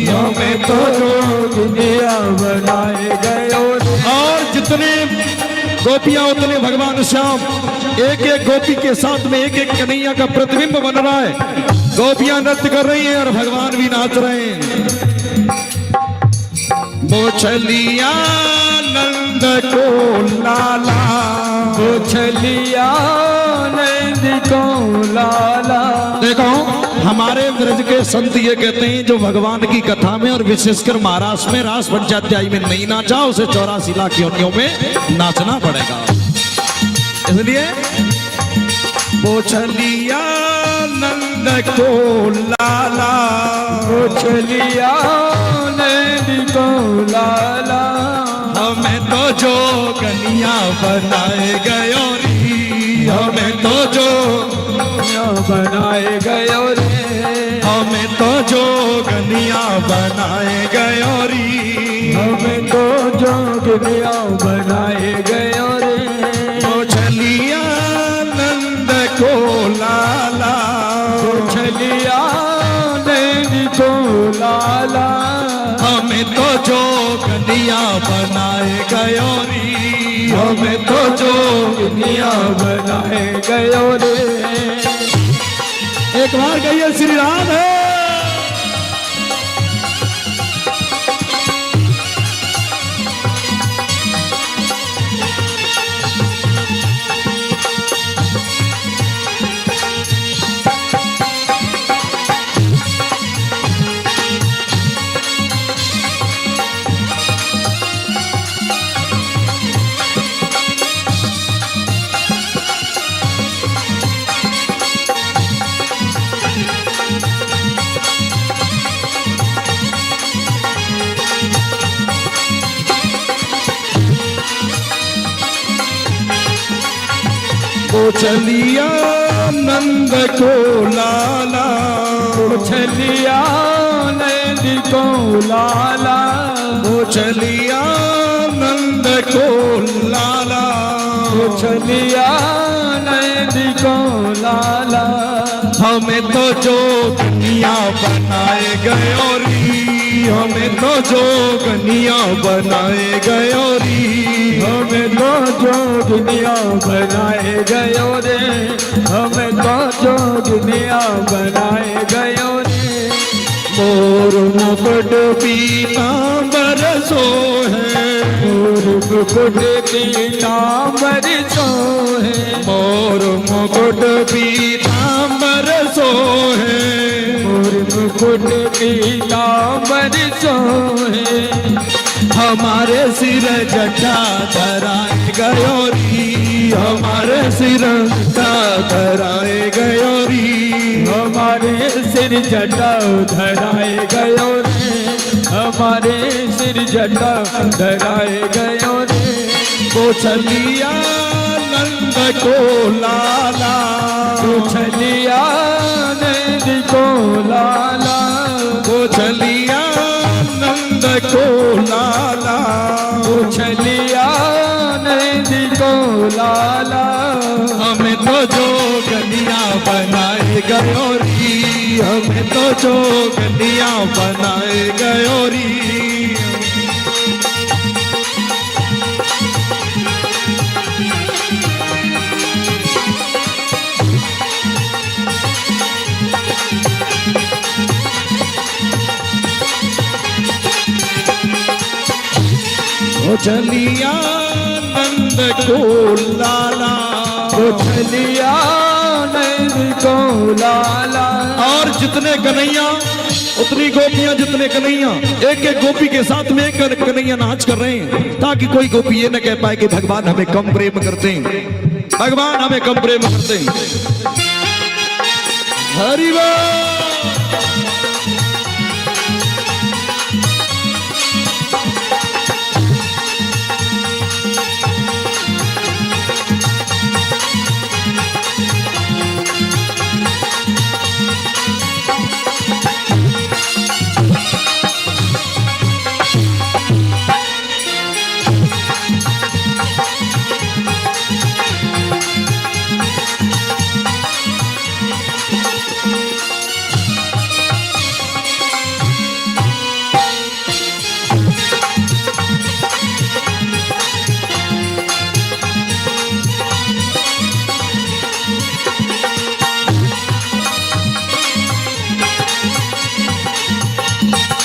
हमें तो जो दुनिया बनाए गयो रे। और जितने गोपियां उतने भगवान श्याम, एक एक गोपी के साथ में एक एक कन्हैया का प्रतिबिंब बन रहा है। गोपियां नृत्य कर रही हैं और भगवान भी नाच रहे हैं। वो चलिया नंद को लाला, वो चलिया नंदी को लाला। देखो हमारे ब्रज के संत ये कहते हैं जो भगवान की कथा में और विशेषकर महाराष्ट्र में रास पंचाध्यायी में नहीं नाचा उसे 84 लाख योनियों में नाचना पड़ेगा। इसलिए वो चलिया नंद को लाला, वो चलिया नंदी को लाला, हमें तो जो कन्या बनाए गयोरी, हमें तो जो बनाए गयो रे, हमें तो जो कन्या बनाए गयोरी, हमें तो जोगिनिया बनाए गयो रे। वो चलिया नंद को लाला, वो चलिया नंदी को लाला, हमें तो जो कन्या बनाए गयोरी, हमें तो जो दुनिया बनाए गयो रे। एक बार कहिए श्री राधे। वो चलिया नंद को लाला, वो चलिया नंद को लाला, वो चलिया नंद को लाला, वो चलिया नंद को लाला। हमें तो जोगनिया बनाए गयोरी, हमें तो जोगनिया बनाए गयोरी, हमें तो जोगनिया बनाए गयो रे, हमें तो जोगनिया बनाए गयो रे। मोर मुकुट पीतांबर सोहे, मोर मुकुट पीतांबर सोहे, मोर मुकुट पीतांबर सोहे, मोर मुकुट पीतांबर सोहे। हमारे सिर जटा धराए गयोरी, हमारे सिर जटा धराए गयोरी, हमारे सिर जटा धराए गयो रे, हमारे सिर जटा धराए गयो रे। वो चलिया नंद को लाला, वो चलिया नंद को लाला, वो चलिया नंद को लाला, वो चलिया नंद को लाला। हमें तो जोगनिया बनाए गयोरी, हमें तो जोगनिया बनाए गयोरी। वो चलिया नंद को लाला, वो चलिया नंद को लाला। और जितने कन्हैया उतनी गोपियां, जितने कन्हैया, एक एक गोपी के साथ में एक कन्हैया नाच कर रहे हैं, ताकि कोई गोपी ये न कह पाए कि भगवान हमें कम प्रेम करते हैं, भगवान हमें कम प्रेम करते हैं। हरि बोल।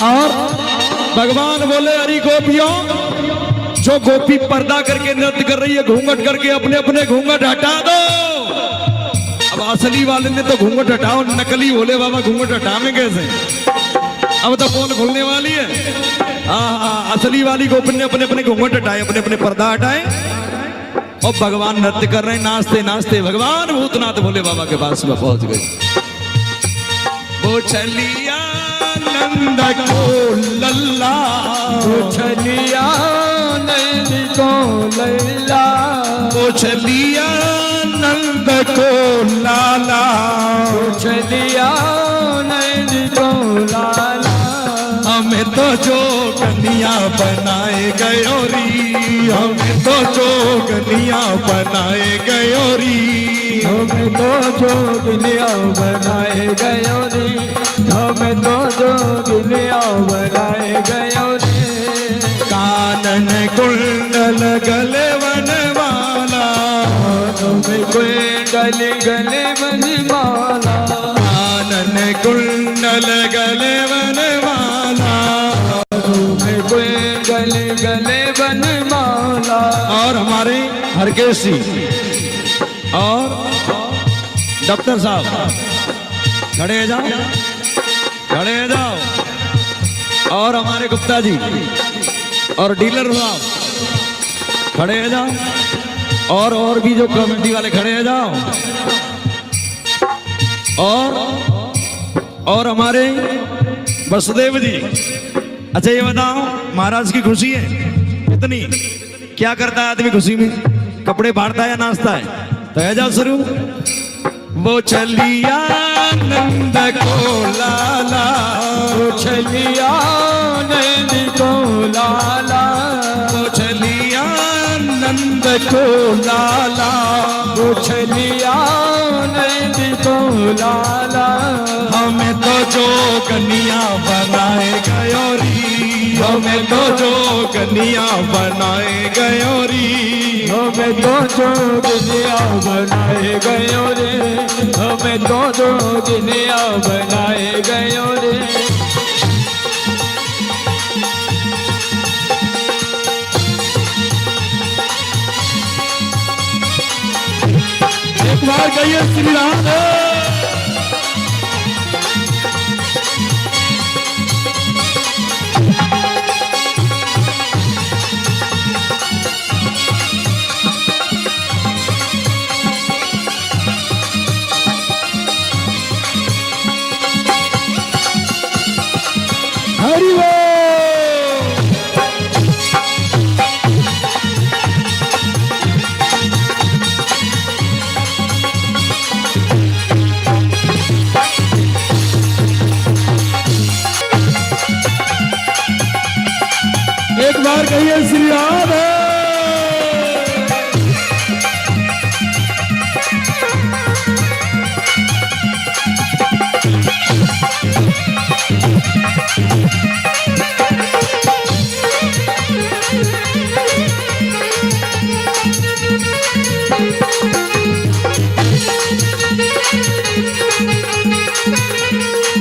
और भगवान बोले, अरे गोपियों, जो गोपी पर्दा करके नृत्य कर रही है, घूंघट करके अपने अपने घूंघट हटा दो। अब असली वाले ने तो घूंघट हटाओ, नकली भोले बाबा घूंघट हटावे कैसे? अब तो पोल खुलने वाली है। हाँ, असली वाली गोपी ने अपने अपने घूंघट हटाए, अपने अपने पर्दा हटाए, और भगवान नृत्य कर रहे हैं, नाचते नाचते भगवान भूतनाथ भोले बाबा के पास में पहुंच गए। वो चलिया नंद को लल्ला, वो चलिया नंद को लैला, वो चलिया नंद को लाला, वो चलिया नंद को लाला। हमें तो जोगनिया बनाए गयोरी, हमें तो जोगनिया बनाए गयोरी, हमें तो जोगनिया बनाए गयो रे, हमें तो जोगनिया बनाए गयो रे। कानन कुंडल गले वनमाला, हमें कुंडल गले बनमाला, कानन कुंडल गले वनमाला, हमें कुंडल गले बनमाला। और हमारे हरकेश जी और डॉक्टर साहब खड़े हो जाओ, खड़े हो जाओ, और हमारे गुप्ता जी और डीलर साहब खड़े हो जाओ, और भी जो कमेटी वाले खड़े हो जाओ, और हमारे वसुदेव जी। अच्छा ये बताओ, महाराज की खुशी है इतनी, क्या करता है आदमी खुशी में? कपड़े फाड़ता है या नाचता है? तो ऐजा शुरू। वो चलिया नंद को लाला, वो चलिया नंद को लाला, वो चलिया नंद को लाला, वो चलिया नंद को लाला। हमें तो जो कन्या बनाए गयोरी, हमें तो जो कन्या बनाए गयोरी, हमें तो जो दुनिया बनाए गयो रे, हमें तो जो दुनिया बनाए गयो रे। एक बार कहिए श्री राम। हरि बोल। एक बार कहिए श्री राम।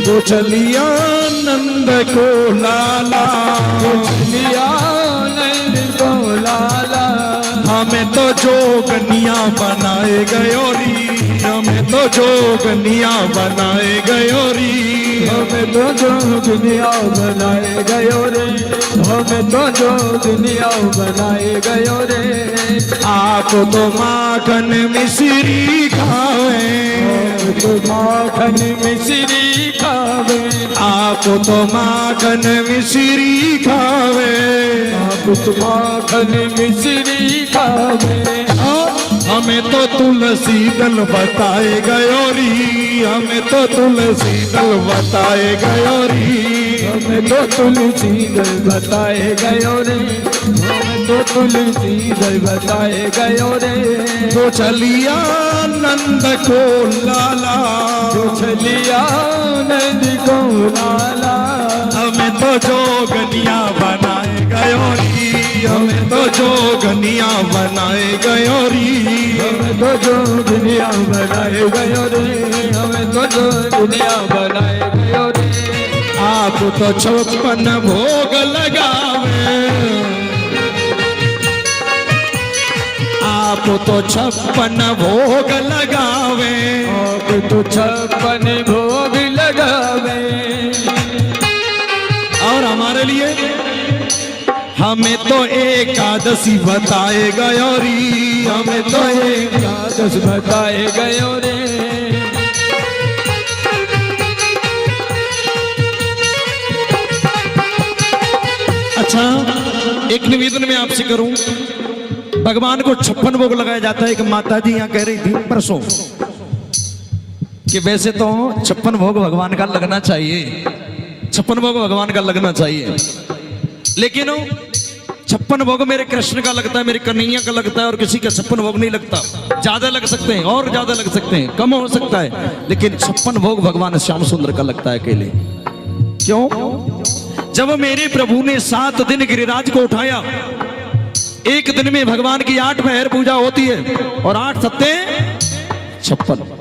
वो चलिया नंद को लाला, वो चलिया नंद को लाला, हमें तो जो कन्या बनाए गयोरी, हमें तो जो कन्या बनाए गयोरी, हमें तो जो दुनिया बनाए गयो रे, हमें तो जो दुनिया बनाए गयो रे। आप तो माखन मिश्री खावे, तो माखन मिश्री खावे, आप तो माखन मिश्री खावे, आप तो माखन मिश्री खावे। हमें तो तुलसी दल बताए गयोरी, हमें तो तुलसी दल बताए गयोरी, हमें तो तुलसी दल बताए गयो रे, हमें तो तुलसी दल बताए गयो रे। तो चलिया नंद को लाला, तो चलिया नंद को लाला, हमें तो जोगनिया बनाए गयोरी, हमें तो जोगनिया बनाए गयोरी, हमें तो जो दुनिया बनाए गयो रे, हमें तो जो दुनिया बनाए गयो रे। आप तो 56 भोग लगावे, आप तो 56 भोग लगावे, आप तो 56 भोग लगावे। और हमारे लिए हमें तो एकादशी बताए गयोरी, हमें तो एकादश बताए गयो रे। अच्छा, एक निवेदन में आपसे करूं, भगवान को 56 भोग लगाया जाता है। कि माता जी यहाँ कह रही थी परसों कि वैसे तो 56 भोग भगवान का लगना चाहिए, 56 भोग भगवान का लगना चाहिए, लेकिन 56 भोग मेरे कृष्ण का लगता है, मेरे कन्हैया का लगता है, और किसी का 56 भोग नहीं लगता। ज्यादा लग सकते हैं और ज्यादा लग सकते हैं, कम हो सकता है, लेकिन 56 भोग भगवान श्याम सुंदर का लगता है अकेले। क्यों? जब मेरे प्रभु ने 7 दिन गिरिराज को उठाया, एक दिन में भगवान की 8 पहर पूजा होती है, और 8 सत्ते 56।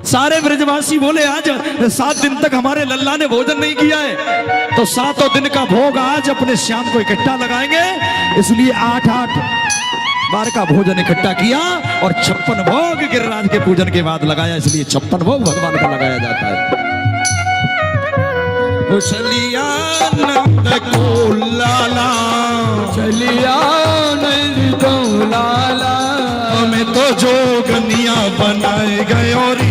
सारे ब्रजवासी बोले आज 7 दिन तक हमारे लल्ला ने भोजन नहीं किया है, तो 7 दिन का भोग आज अपने श्याम को इकट्ठा लगाएंगे, इसलिए 8 बार का भोजन इकट्ठा किया, और 56 भोग गिरिराज के पूजन के बाद लगाया, इसलिए 56 भोग भगवान का लगाया जाता है। चलिया नंद को लाला, चलिया नंद को लाला, हमें तो जोगनिया बनाए गयोरी,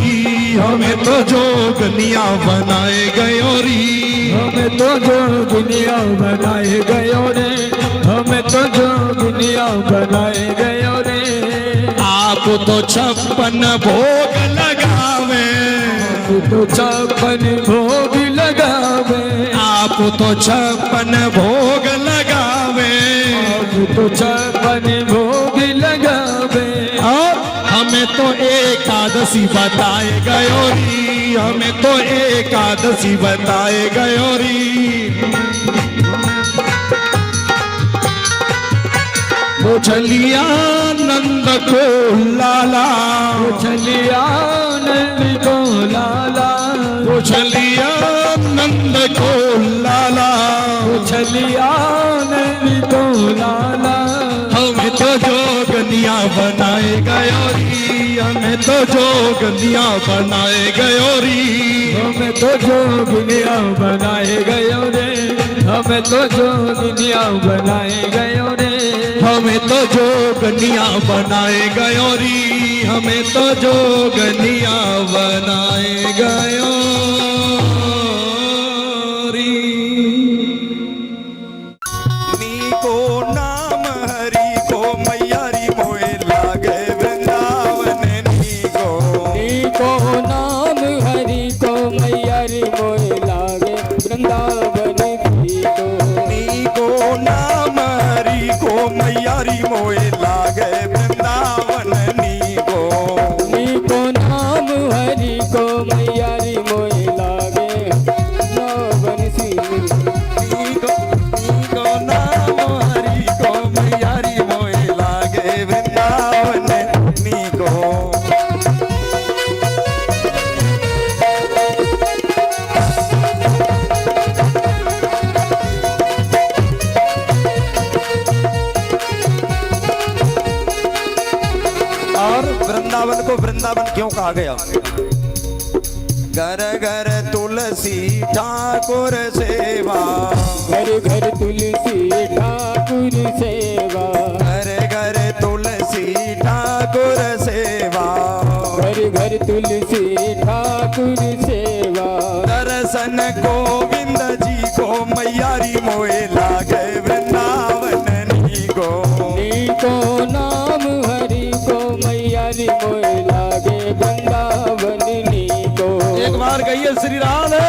हमें तो जोगनिया बनाए गयोरी, हमें तो जो दुनिया बनाए गयो रे, हमें तो जो दुनिया बनाए गयो रे। आप आप तो 56 भोग लगावे, तो 56 भोग लगावे, आप तो 56 भोग लगावे, तो 56 भोग लगावे। हमें तो एकादशी बताए गयोरी, हमें तो एकादशी बताए गयोरी। चलिया नंद को लाला, चलिया नंद को लाला, चलिया नंद को लाला, चलिया नंद को लाला। हमें तो जोगनिया बनाए गयोरी, हमें तो जोगनिया बनाए गयोरी। हमें तो जोगिनिया बनाए गयो रे, हमें तो जोगिनिया बनाए गयो रे, हमें तो जोगनिया बनाए गयोरी, हमें तो जोगनिया बनाए गयोरी। नीको नाम हरि को मैयारी मोए लागे वृंदावन नीको। नीको नाम हरि को मैयारी मोए लागे वृंदावन नीको। नीको नाम हरि को मैयारी मोए लागे वृंदावन नीको। नीको नाम हरि को मैयारी मोए लागे वृंदावन नीको नीको नाम हरि को मैयारी मोए लागे वृंदावन नीको। और वृंदावन को वृंदावन क्यों कहा गया? घर घर तुलसी ठाकुर सेवा, घर घर तुलसी ठाकुर सेवा, घर घर तुलसी ठाकुर सेवा। घर घर तुलसी ठाकुर सेवा। दर्शन गोविंद जी को मैयारी मोए लागे वृंदावन नीको। नीको नाम हरि को मैयारी मोए लागे वृंदावन नीको। एक बार कहिए श्री राधे।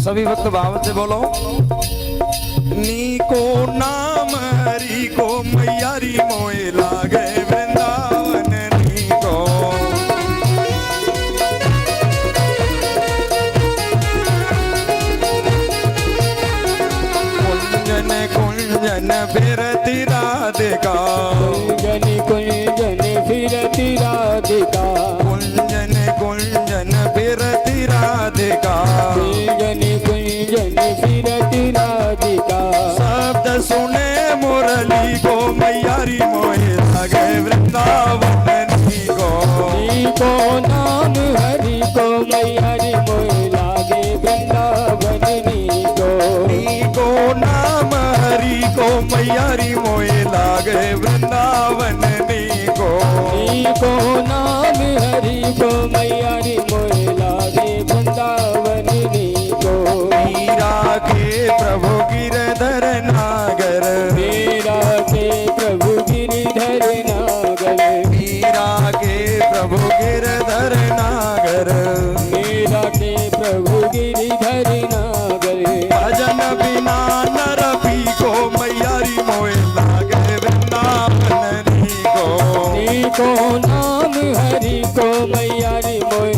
सभी भक्त भाव से बोलो। नीको नाम हरि को मैयारी मोए लागे वृंदावन नीको। कुंजन कुंजन फिरती राधिका, कुंजन कुंजन फिरती राधिका, कुंजन कुंजन फिरती राधिका। कुंजन कुंजन फिरती राधिका। शब्द सुने मुरली को मैयारी मोए लागे वृंदावन नीको। नीको नाम हरि को मैयारी मोए लागे वृंदावन नीको। नीको नाम हरि को मैयारी मोए लागे वृंदावन नीको। नीको नाम हरि को मैयारी मोए लागे वृंदावन नीको। मीरा के प्रभु गिरधर नागर, मीरा के प्रभु गिरधर नागर, मीरा के प्रभु गिरधर नागर। मीरा के प्रभु गिरधर नागर। भजन बिना नर पी को मैयारी मोए लागे वृंदावन नीको। नीको नाम हरि को मैयारी मोए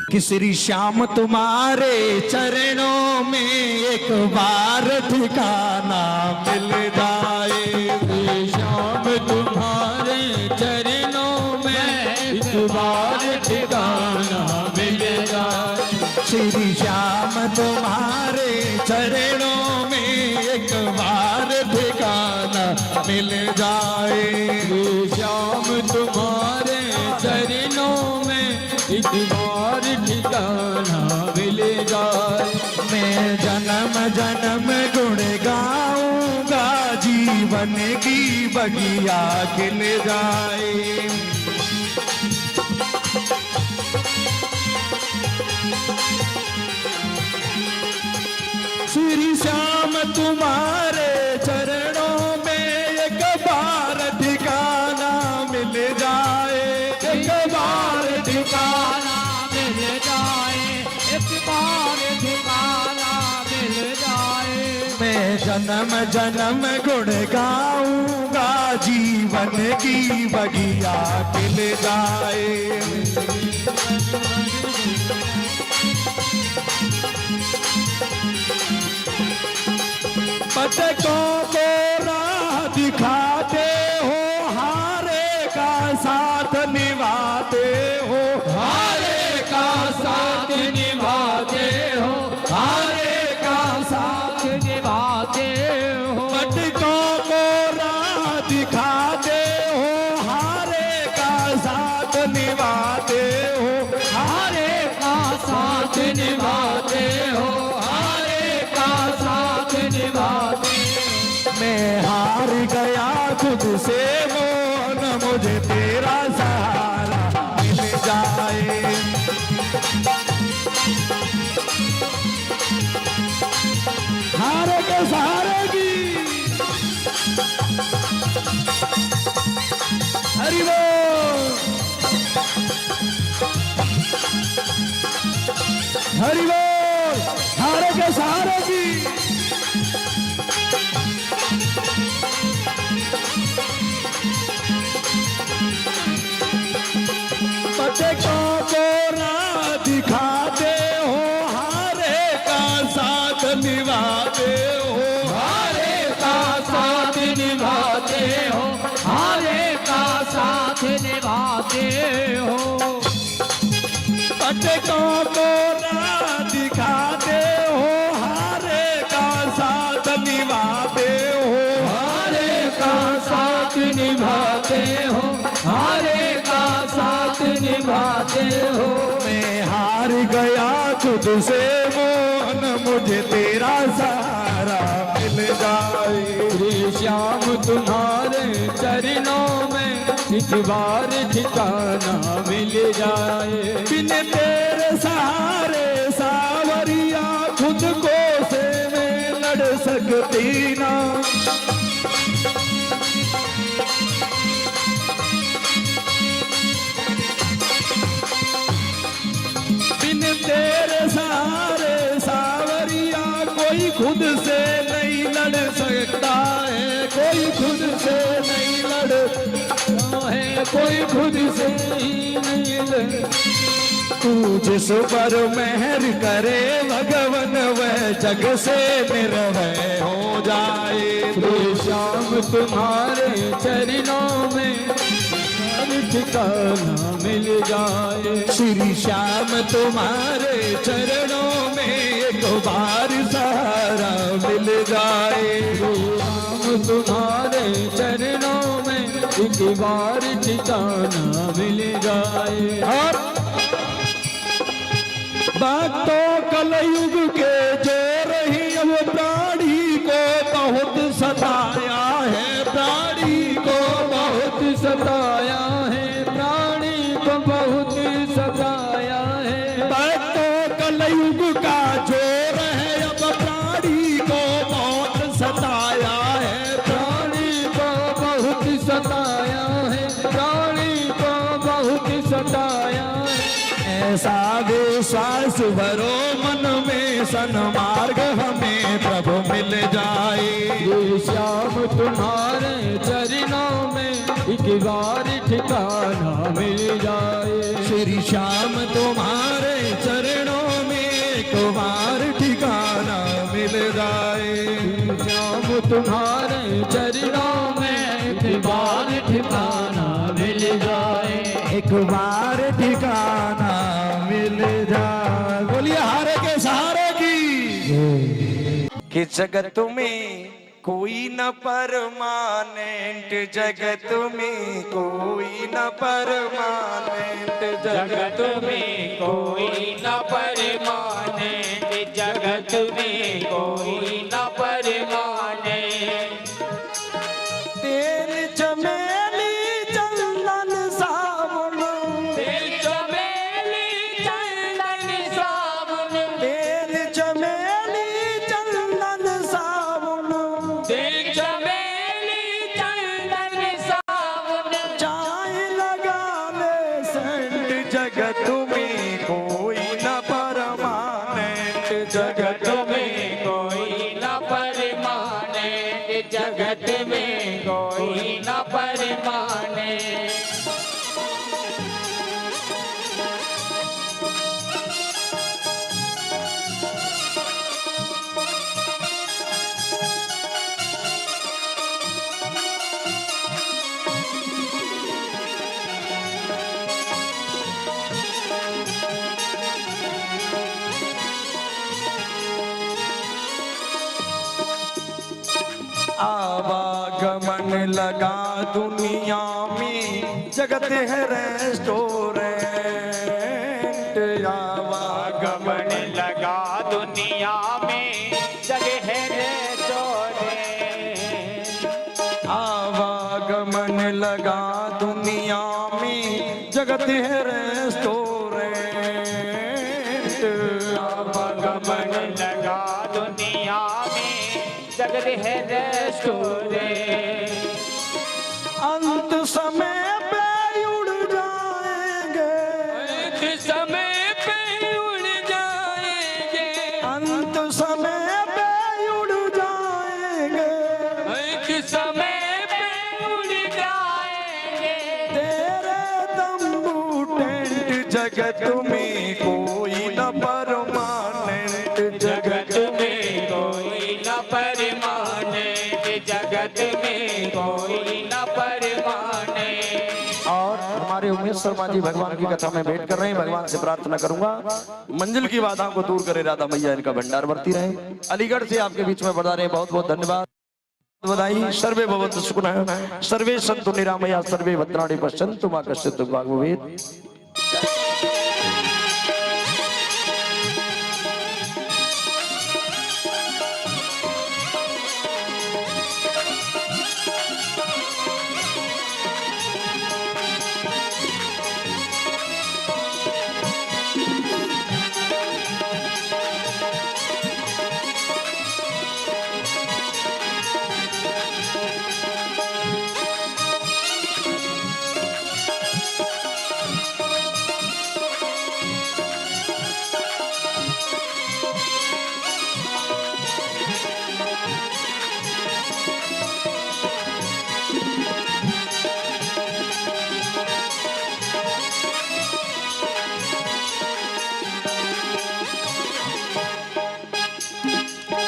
कि श्री श्याम तुम्हारे चरणों में एक बार ठिकाना मिल जाए। श्री श्याम तुम्हारे चरणों में एक बार ठिकाना मिल जाए। श्री श्याम तुम्हारे चरणों में एक बार ठिकाना मिल जाए। श्री श्याम तुम्हारे चरणों में एक बार ठिकाना मिल जाए। मैं जन्म जन्म गुण गाऊंगा, जीवन की बगिया खिल जाए। श्री श्याम तुम्हारे चरणों में एक बार ठिकाना मिल जाए। एक बार ठिकाना मिल जाए, एक बार ठिकाना मिल जाए। मैं जन्म जन्म गुण गाऊंगा, जीवन की बगिया खिल जाए। पटकों को राह दिखाते हो, हारे का साथ निभाते हो। हारे का साथ निभाते हो, हारे का साथ निभाते हो। पटकों को राह दिखाते हो, हारे का साथ निभाते हो। हारे का साथ निभाते हो, हारे का साथ निभाते हो। मैं हार गया खुद से, मोहन मुझे तेरा सहारा मिल जाए। हारे के सहारे की हरि बोल, हरि बोल। हारे के सहारे की पटकों को राह दिखाते हो, हारे का साथ निभाते हो। हारे का साथ निभाते हो, हारे का साथ निभाते हो। पटकों को राह दिखाते हो, हारे का साथ निभाते हो। हारे का साथ निभाते हो, हारे का साथ निभाते हो। मैं हार गया खुद से, मोहन मुझे तेरा सहारा मिल जाए। श्री श्याम तुम्हारे चरणों में एक बार ठिकाना मिल जाए। बिन तेरे सहारे सावरिया खुद को से मैं लड़ सकती ना। बिन तेरे सहारे सावरिया कोई खुद से नहीं लड़ सकता है। कोई खुद से नहीं लड़ता है, कोई खुद से ही नहीं लड़। तू जिस पर मेहर करे भगवन, वह जग से निर्भय हो जाए। श्री श्याम तुम्हारे चरणों में ठिकाना मिल जाए। श्री श्याम तुम्हारे चरणों में एक बार सहारा मिल जाए। श्याम तुम्हारे चरणों में एक बार ठिकाना मिल जाए। और भक्तों कलयुग के जो रही अब प्राणी को बहुत सताया है। प्राणी को बहुत सताया है, प्राणी को बहुत सताया है। भक्तों कलयुग का जोर है, अब प्राणी को बहुत सताया है। प्राणी को बहुत सताया है, प्राणी को बहुत सताया है। ऐसा विश्वास भरो मन में, सन्मार्ग हमें प्रभु मिल जाए। श्री श्याम तुम्हारे चरणों में एक बार ठिकाना मिल जाए। श्री श्याम तुम्हारे चरणों में एक बार ठिकाना मिल जाए। श्याम तुम्हारे चरणों में एक बार ठिकाना मिल जाए। एक बार ठिकाना मिल जाए। बोलिए हारे के सहारे की। कि जगत में कोई न परमानेंट, जगत में कोई न परमानेंट, जगत में कोई न परमानेंट, जगत में कोई न परमानेंट। तेल चमेली चंदन साबुन, तेल चमेली चंदन साबुन, तेल चमेली चंदन साबुन, तेल चमेली चंदन साबुन, चाय लगा ले सेंट, जगत में कोई न परमानेंट, जगत में कोई न परमानेंट, जगत में कोई न परमानेंट। आवागमन लगा दुनिया में, जगत है रेस्टोरेंट, आवागमन लगा दुनिया में, जगह है रेस्टोरेंट। आवागमन लगा दुनिया में, जगत है रेस्टोरेंट, आवागमन लगा दुनिया में, जगह है रेस्टोरेंट। अंत समय पे उड़ जाएंगे, एक समय पे उड़ जाएंगे, अंत समय पे उड़ जाएंगे, एक समय पे उड़ जाएंगे। तेरे तंबू टेंट, जगत में कोई न परमानेंट, जगत में कोई न परमानेंट, जगत में कोई न परमानेंट। और हमारे उमेश शर्मा जी भगवान की कथा में भेंट कर रहे हैं। भगवान से प्रार्थना करूंगा मंजिल की बाधाओं को दूर करे, राधा मैया इनका भंडार भरती रहे। अलीगढ़ से आपके बीच में बढ़ा रहे, बहुत बहुत धन्यवाद, बधाई। सर्वे भवन्तु सुखिनः, सर्वे सन्तु निरामया, सर्वे भद्राणि पश्यन्तु मा कश्चित् दुःखभाग् भवेत्।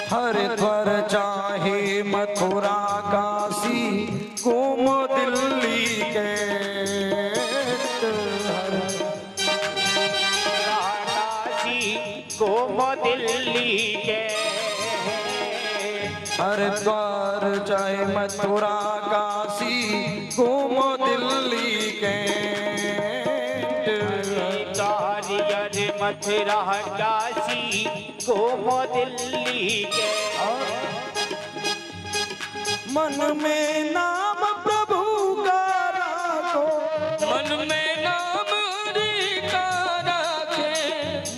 हरिद्वार चाहे मथुरा काशी घूम दिल्ली के, काशी घूम दिल्ली के, हरिद्वार चाहे मथुरा काशी घूम दिल्ली के, हरिद्वार मथुरा काशी घूम दिल्ली के। मन में नाम प्रभु का राखो, मन में नाम हरि का राखे,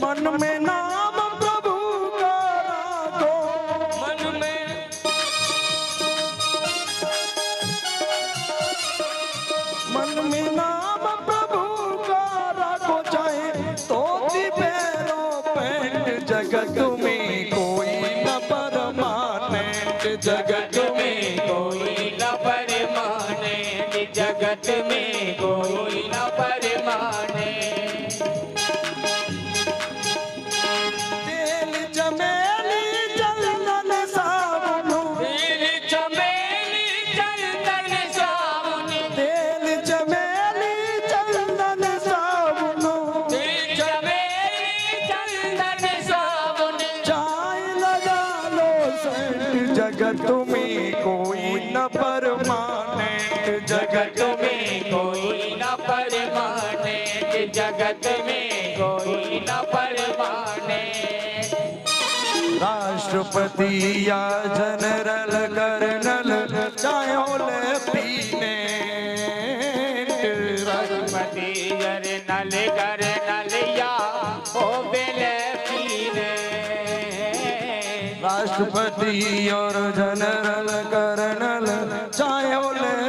मन में नाम प्रभु का राखो, मन में मन में नाम प्रभु का राखो, चाहे धोती पैरों पैंट, जगत में कोई न परमानेंट, जगत जगत में कोई न परमानेंट, जगत में कोई न परमाने। तेल चमेली चंदन साबुन, तेल चमेली चंदन साबुन, तेल चमेली चंदन साबुन, तेल चमेली चंदन साबुन, चाय लगा लो सेंट, जगत में कोई न परमानेंट, जगत में कोई न परमानेंट, जगत में कोई न परमानेंट। राष्ट्रपति या जनरल कर्नल चाहे हो लेफ्टिनेंट, राष्ट्रपति जनरल कर्नल या हो लेफ्टिनेंट, राष्ट्रपति और जनरल कर्नल चाहे हो लेफ्टिनेंट,